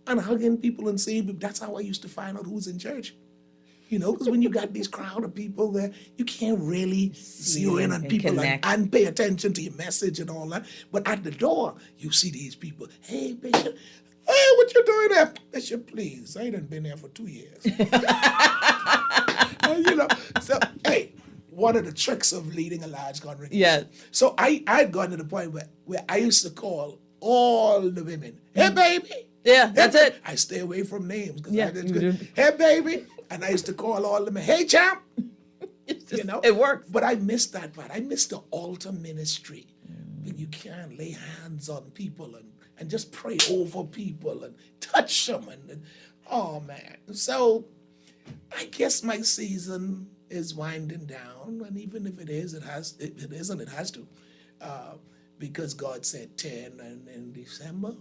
S7: and hugging people and seeing people. That's how I used to find out who's in church. Because when you got these crowd of people there, you can't really zero in on people and pay attention to your message and all that. But at the door, you see these people. Hey, Bishop. Hey, what you doing there? Bishop, please. I done been there for 2 years. So, hey, one of the tricks of leading a large congregation.
S3: Yeah.
S7: So I'd gotten to the point where I used to call all the women, hey, baby.
S3: Yeah, that's it.
S7: I stay away from names. Hey, baby. And I used to call all the men, hey, champ.
S3: It works.
S7: But I missed that part. I missed the altar ministry. When you can't lay hands on people and just pray over people and touch them. And oh, man. So I guess my season is winding down. And even if it is, it has to. Because God said 10, and in December,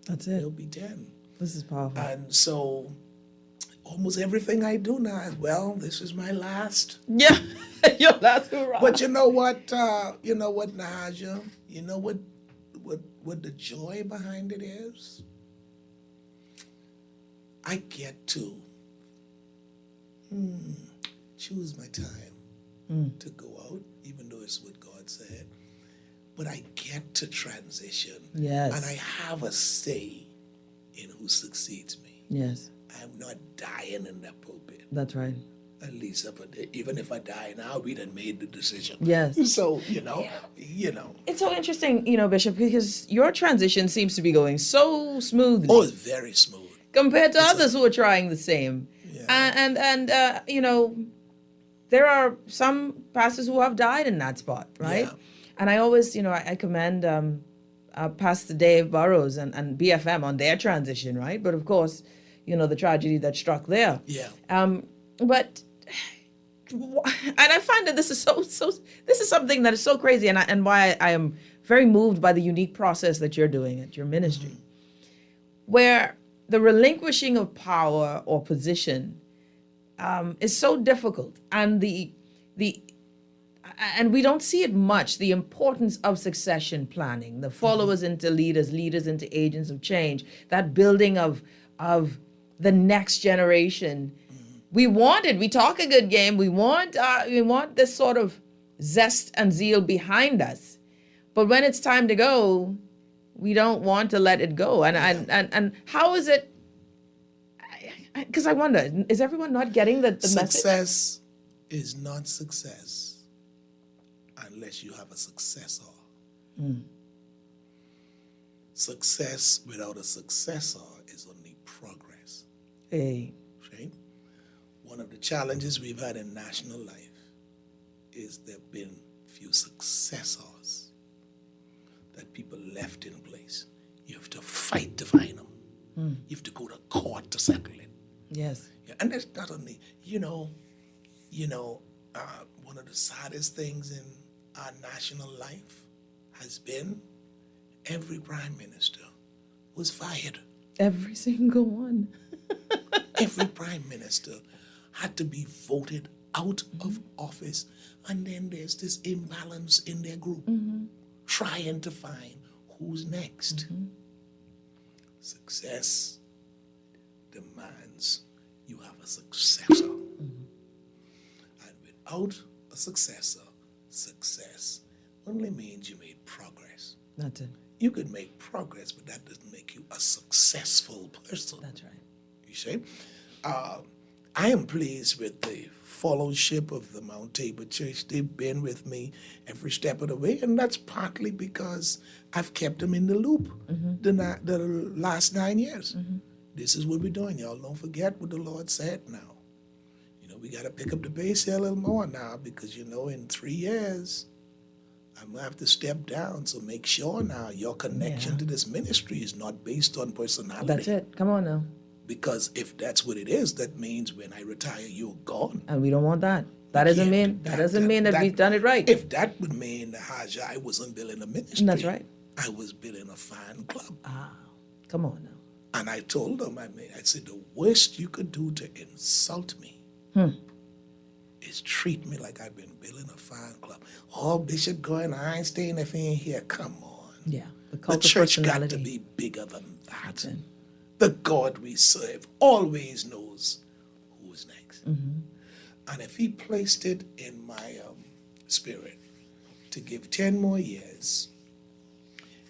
S3: that's it.
S7: It'll be 10.
S3: This is powerful.
S7: And so almost everything I do now is, this is my last.
S3: Yeah, your last hurrah.
S7: But you know what, Nahaja? You know what the joy behind it is? I get to choose my time to go out, even though it's what God said. But I get to transition.
S3: Yes.
S7: And I have a say in who succeeds me.
S3: Yes.
S7: I'm not dying in that pulpit.
S3: That's right.
S7: At least even if I die now, we done made the decision.
S3: Yes.
S7: So,
S3: It's so interesting, Bishop, because your transition seems to be going so smoothly.
S7: Oh, it's very smooth.
S3: Compared to others who are trying the same. Yeah. And there are some pastors who have died in that spot, right? Yeah. And I always, I commend Pastor Dave Burrows and BFM on their transition, right? But of course, the tragedy that struck there.
S7: Yeah.
S3: But I find that this is this is something that is so crazy, and why I am very moved by the unique process that you're doing at your ministry, where the relinquishing of power or position is so difficult, and and we don't see it much, the importance of succession planning, the followers into leaders, leaders into agents of change, that building of the next generation. We talk a good game, we want this sort of zest and zeal behind us. But when it's time to go, we don't want to let it go. And how is it? Because I wonder, is everyone not getting the message?
S7: Success is not success unless you have a successor. Success without a successor is only progress.
S3: Hey.
S7: Right? One of the challenges we've had in national life is there have been few successors that people left in place. You have to fight to find them. You have to go to court to settle it.
S3: Yes.
S7: Yeah, and that's not only, one of the saddest things in our national life has been every prime minister was fired.
S3: Every single one.
S7: Every prime minister had to be voted out of office. And then there's this imbalance in their group trying to find who's next. Success demands you have a successor. And without a successor, success only means you made progress.
S3: That's it.
S7: You could make progress, but that doesn't make you a successful person.
S3: That's right.
S7: You see? I am pleased with the fellowship of the Mount Tabor Church. They've been with me every step of the way, and that's partly because I've kept them in the loop the last 9 years. This is what we're doing. Y'all don't forget what the Lord said now. You know, we got to pick up the pace here a little more now because, you know, in 3 years, I'm going to have to step down. So make sure now your connection to this ministry is not based on personality.
S3: That's it. Come on now.
S7: Because if that's what it is, that means when I retire, you're gone.
S3: And we don't want that. That doesn't mean that we've done it right.
S7: If that would mean, Nahaja, I wasn't building a ministry.
S3: That's right.
S7: I was building a fan club.
S3: Come on now.
S7: And I told them, I said, the worst you could do to insult me is treat me like I've been building a fan club. Oh, Bishop going Einstein, if he ain't here, come on.
S3: Yeah.
S7: The church got to be bigger than that. The God we serve always knows who's next. And if he placed it in my spirit to give 10 more years,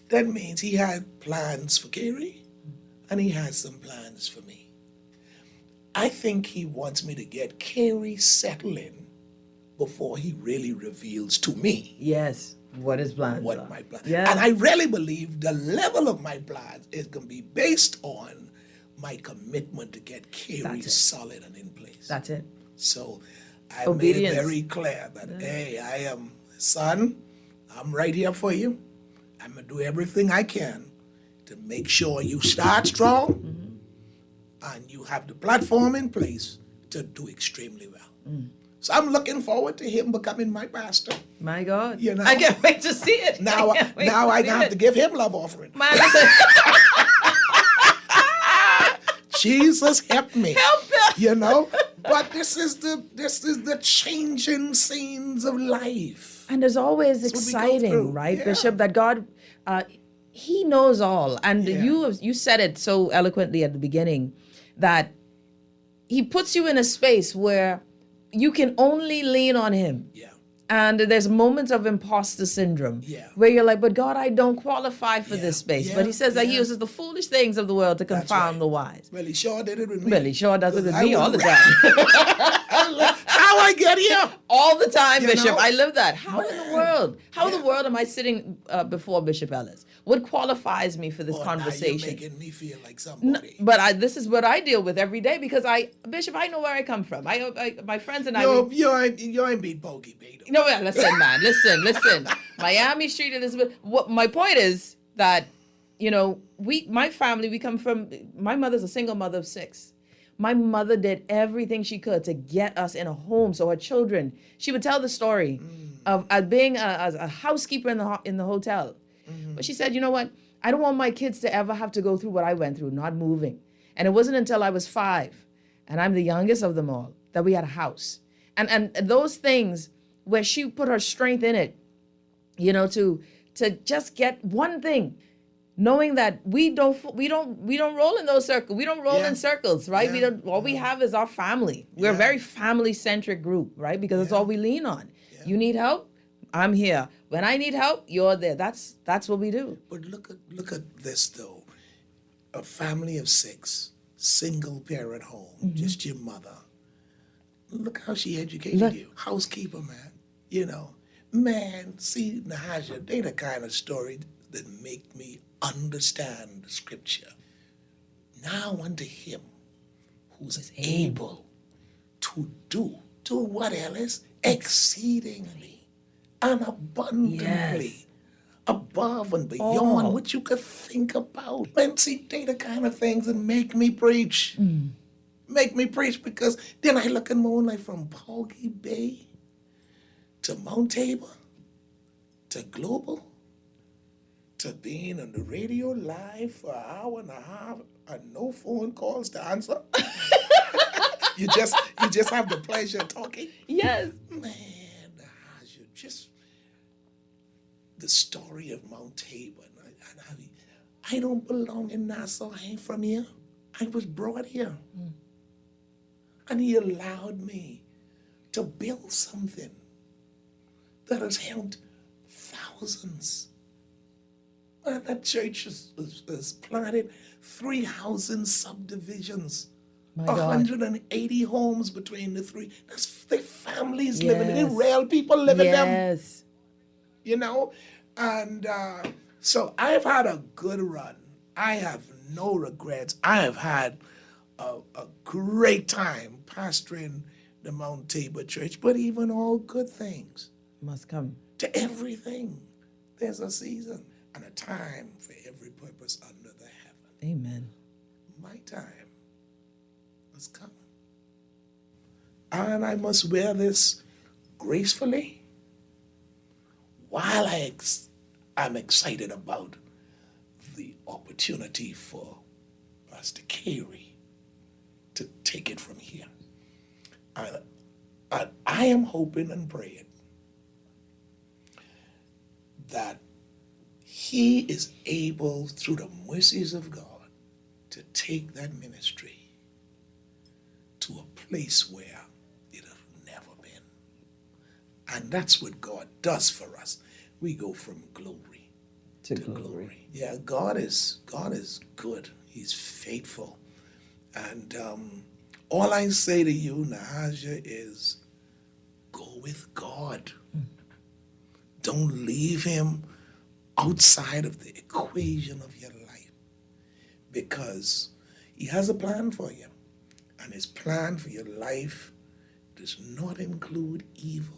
S7: that means he had plans for Carrie and he has some plans for me. I think he wants me to get Carrie settled in before he really reveals to me.
S3: Yes. What his plans
S7: What
S3: are.
S7: my plan.
S3: Yeah.
S7: And I really believe the level of my plans is going to be based on my commitment to get Carrie solid and in place.
S3: That's it.
S7: So I
S3: Obedience.
S7: made it very clear that, hey, I am, son, I'm right here for you. I'm going to do everything I can to make sure you start strong and you have the platform in place to do extremely well. So I'm looking forward to him becoming my pastor.
S3: My God.
S7: You know?
S3: I can't wait to see it.
S7: Now I have to give him love offering. Jesus help me.
S3: Help him.
S7: You know? But this is the changing scenes of life.
S3: And it's always
S7: That's what we go
S3: exciting,
S7: through.
S3: right,
S7: Yeah.
S3: Bishop, that God, he knows all. And you said it so eloquently at the beginning that he puts you in a space where you can only lean on him.
S7: Yeah.
S3: And there's moments of imposter syndrome
S7: Yeah.
S3: where you're like, but God, I don't qualify for this space. But he says that he
S7: yeah.
S3: uses the foolish things of the world to confound the wise.
S7: Well, he sure did it with me.
S3: Well, he sure does it with
S7: I
S3: me all the
S7: wouldn't-
S3: time.
S7: How I get here?
S3: All the time,
S7: You
S3: Bishop.
S7: know?
S3: I love that. How in the world? How in the world am I sitting before Bishop Ellis? What qualifies me for this conversation?
S7: Now you're making me feel like somebody.
S3: But this is what I deal with every day because Bishop, I know where I come from. My friends and I.
S7: You ain't beat Bogey Beto.
S3: No, listen, man. Listen. Miami Street, Elizabeth. What my point is that, my family, we come from. My mother's a single mother of 6. My mother did everything she could to get us in a home. So her children, she would tell the story of being a housekeeper in the hotel. But she said, you know what? I don't want my kids to ever have to go through what I went through, not moving. And it wasn't until I was 5, and I'm the youngest of them all, that we had a house. And those things where she put her strength in it, to just get one thing. Knowing that we don't roll in those circles. We don't roll in circles, right? We don't. All we have is our family. We're a very family-centric group, right? Because it's all we lean on. You need help? I'm here. When I need help, you're there. That's what we do.
S7: But look at this though. A family of 6, single parent home, just your mother. Look how she educated you. Housekeeper, man. Man, see, Nahaja, they the kind of story that make me understand the scripture. Now unto him who's able to do what, Ellis? Exceedingly and abundantly. Above and beyond what you could think about. And see, they the kind of things that make me preach. Make me preach because then I look at my own life from Poggy Bay to Mount Tabor to Global to being on the radio live for an hour and a half and no phone calls to answer. you just have the pleasure of talking.
S3: Yes.
S7: Man, just the story of Mount Tabor and I don't belong in Nassau. I ain't from here. I was brought here. And he allowed me to build something that has helped thousands. And that church has planted 3 housing subdivisions.
S3: My God.
S7: 180 homes between the 3. That's the families living in it, real people living them.
S3: Yes.
S7: You know? And so I've had a good run. I have no regrets. I have had a great time pastoring the Mount Tabor Church, but even all good things
S3: must come.
S7: To everything, there's a season and a time for every purpose under the heaven.
S3: Amen.
S7: My time has come. And I must wear this gracefully while I'm excited about the opportunity for Pastor Carey to take it from here. I am hoping and praying that he is able, through the mercies of God, to take that ministry to a place where it has never been. And that's what God does for us. We go from glory to glory. Yeah, God is good. He's faithful. And all I say to you, Nahaja, is go with God. Don't leave him outside of the equation of your life, because he has a plan for you. And his plan for your life does not include evil,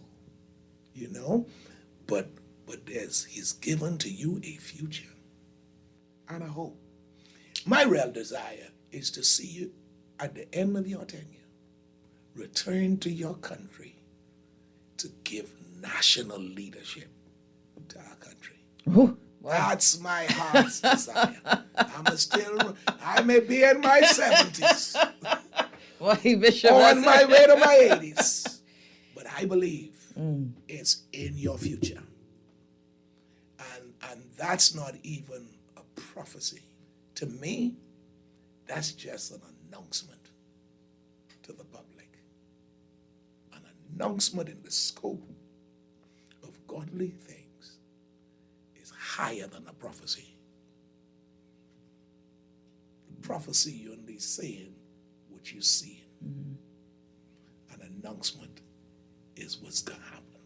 S7: you know, but he's given to you a future and a hope. My real desire is to see you at the end of your tenure return to your country to give national leadership to our country.
S3: Ooh, wow.
S7: That's my heart's desire. I may be in my 70s.
S3: Well, Bishop,
S7: on my way to my 80s. But I believe it's in your future. And that's not even a prophecy. To me, that's just an announcement to the public. An announcement in the scope of godly things is higher than a prophecy. The prophecy, you're only saying what you're seeing. An announcement is what's going to happen.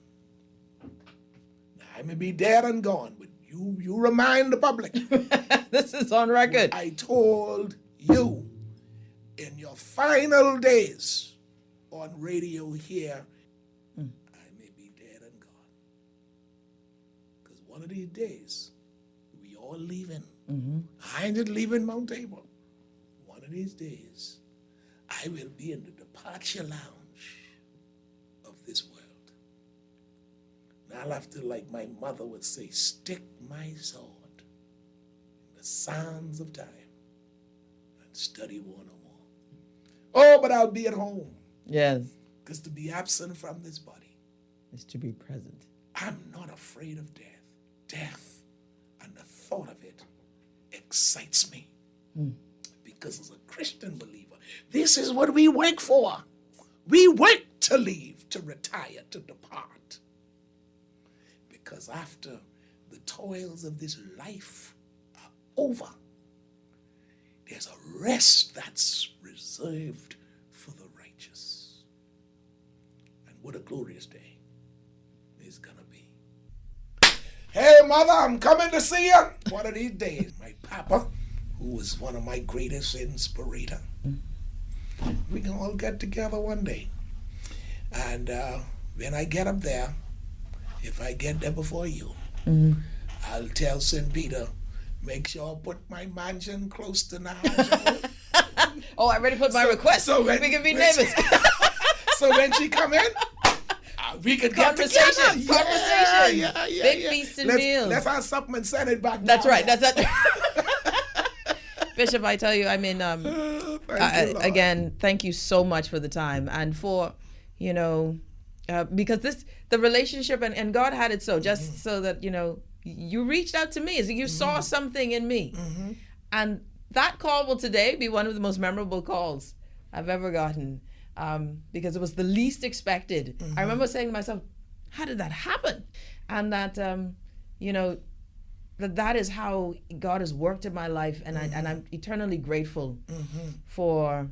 S7: Now, I may be dead and gone, but you remind the public.
S3: This is on record.
S7: I told you in your final days on radio here, I may be dead and gone. Because one of these days, we all leaving. I ain't just leaving Mount Tabor. One of these days, I will be in the departure lounge of this world. And I'll have to, like my mother would say, stick my sword in the sands of time and study war no more. Oh, but I'll be at home.
S3: Yes.
S7: Because to be absent from this body
S3: is to be present.
S7: I'm not afraid of death. Death and the thought of it excites me. Because as a Christian believer, this is what we work for. We work to leave, to retire, to depart. Because after the toils of this life are over, there's a rest that's reserved for the righteous. And what a glorious day it's going to be. Hey, Mother, I'm coming to see you one of these days. My papa, who was one of my greatest inspirators. We can all get together one day. And when I get up there, if I get there before you, I'll tell St. Peter, make sure I put my mansion close to Nahaja.
S3: Oh, I already put my request. So we can be neighbors.
S7: So when she come in, we could get together.
S3: Conversation.
S7: Yeah.
S3: Big feasts and meals.
S7: Let's have something and send it back.
S3: That's right. That's it. Bishop, I tell you, I mean, again, thank you so much for the time and for, because the relationship and God had it so, just so that, you reached out to me. It's like you saw something in me. And that call will today be one of the most memorable calls I've ever gotten, because it was the least expected. I remember saying to myself, how did that happen? And that, that is how God has worked in my life. And I'm eternally grateful for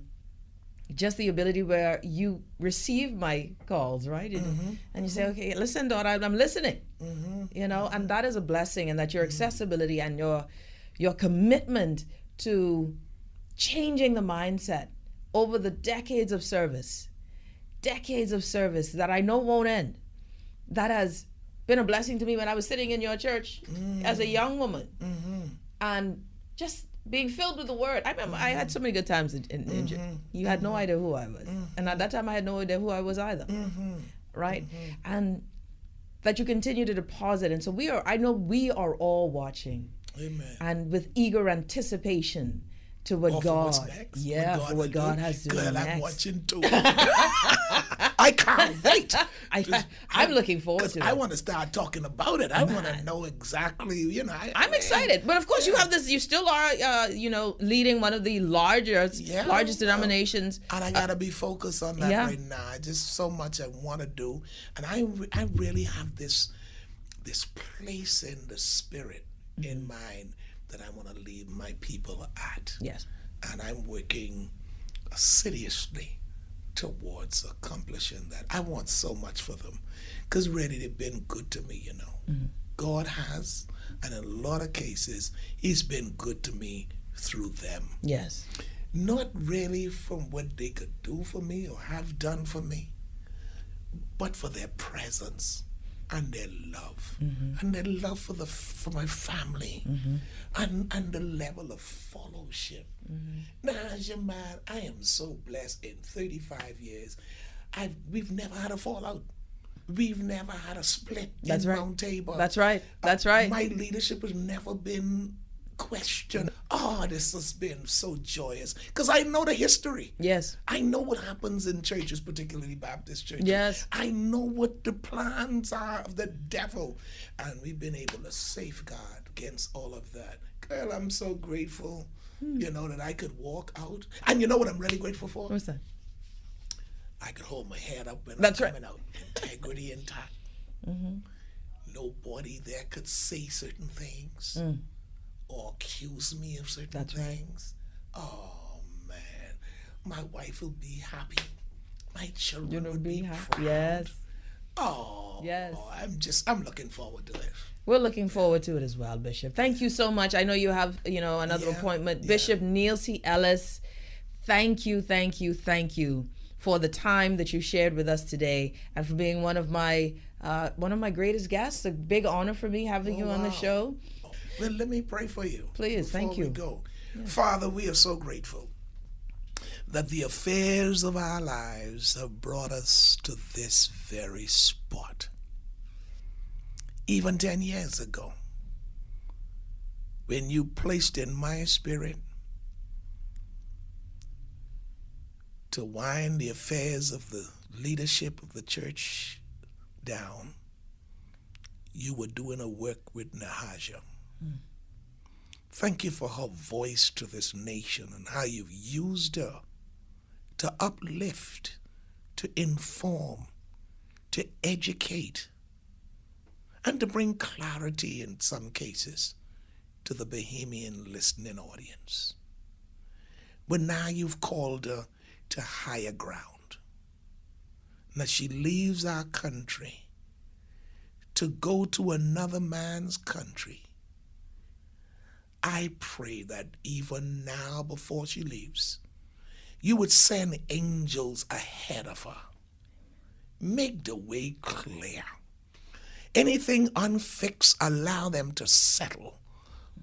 S3: just the ability where you receive my calls, right? And you say, okay, listen, daughter, I'm listening, and that is a blessing. And that your accessibility and your commitment to changing the mindset over the decades of service that I know won't end, that has been a blessing to me when I was sitting in your church as a young woman and just being filled with the word. I remember I had so many good times in you had no idea who I was. And at that time I had no idea who I was either. Right? And that you continue to deposit. And so I know we are all watching.
S7: Amen.
S3: And with eager anticipation to what God, for what God has to do next.
S7: I'm watching too. I can't wait.
S3: I'm looking forward to it.
S7: I want to start talking about it. I want to know exactly,
S3: I'm excited. But of course you have this, you still are, leading one of the largest denominations.
S7: And I got to be focused on that right now. Just so much I want to do. And I really have this place in the spirit, in mind, that I want to lead my people at.
S3: Yes.
S7: And I'm working assiduously towards accomplishing that. I want so much for them, because really they've been good to me, God has, and in a lot of cases, he's been good to me through them.
S3: Yes.
S7: Not really from what they could do for me or have done for me, but for their presence and their love, and their love for my family, and the level of fellowship. Nahaja, man, I am so blessed. In 35 years, we've never had a fallout. We've never had a split in Mount Tabor.
S3: That's right. That's right.
S7: My leadership has never been questioned. Oh, this has been so joyous, because I know the history.
S3: Yes.
S7: I know what happens in churches, particularly Baptist churches.
S3: Yes.
S7: I know what the plans are of the devil, and we've been able to safeguard against all of that. Girl, I'm so grateful, that I could walk out. And you know what I'm really grateful for?
S3: What's that?
S7: I could hold my head up when
S3: That's
S7: I'm coming out. Integrity intact. Nobody there could say certain things or accuse me of certain things. Oh, man. My wife will be happy. My children will be happy.
S3: Yes.
S7: Oh,
S3: yes.
S7: I'm looking forward to it.
S3: We're looking forward to it as well, Bishop. Thank you so much. I know you have, another appointment. Bishop Neil C. Ellis, thank you for the time that you shared with us today, and for being one of my greatest guests. A big honor for me having you on the show.
S7: Well, let me pray for you.
S3: Please, thank you.
S7: Before we go. Yeah. Father, we are so grateful that the affairs of our lives have brought us to this very spot. Even 10 years ago, when you placed in my spirit to wind the affairs of the leadership of the church down, you were doing a work with Nahaja. Thank you for her voice to this nation and how you've used her to uplift, to inform, to educate, and to bring clarity in some cases to the Bahamian listening audience. But now you've called her to higher ground. Now she leaves our country to go to another man's country. I pray that even now, before she leaves, you would send angels ahead of her. Make the way clear. Anything unfixed, allow them to settle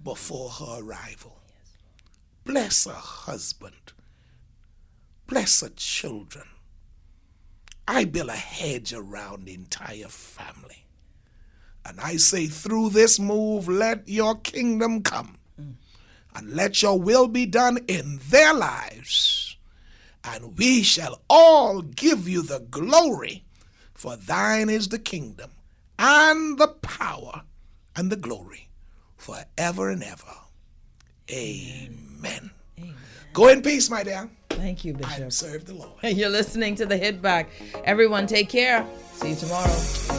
S7: before her arrival. Bless her husband. Bless her children. I build a hedge around the entire family. And I say, through this move, let your kingdom come. And let your will be done in their lives. And we shall all give you the glory, for thine is the kingdom and the power and the glory forever and ever. Amen. Go in peace, my dear.
S3: Thank you, Bishop.
S7: I serve the Lord.
S3: You're listening to the Hit Back. Everyone, take care. See you tomorrow.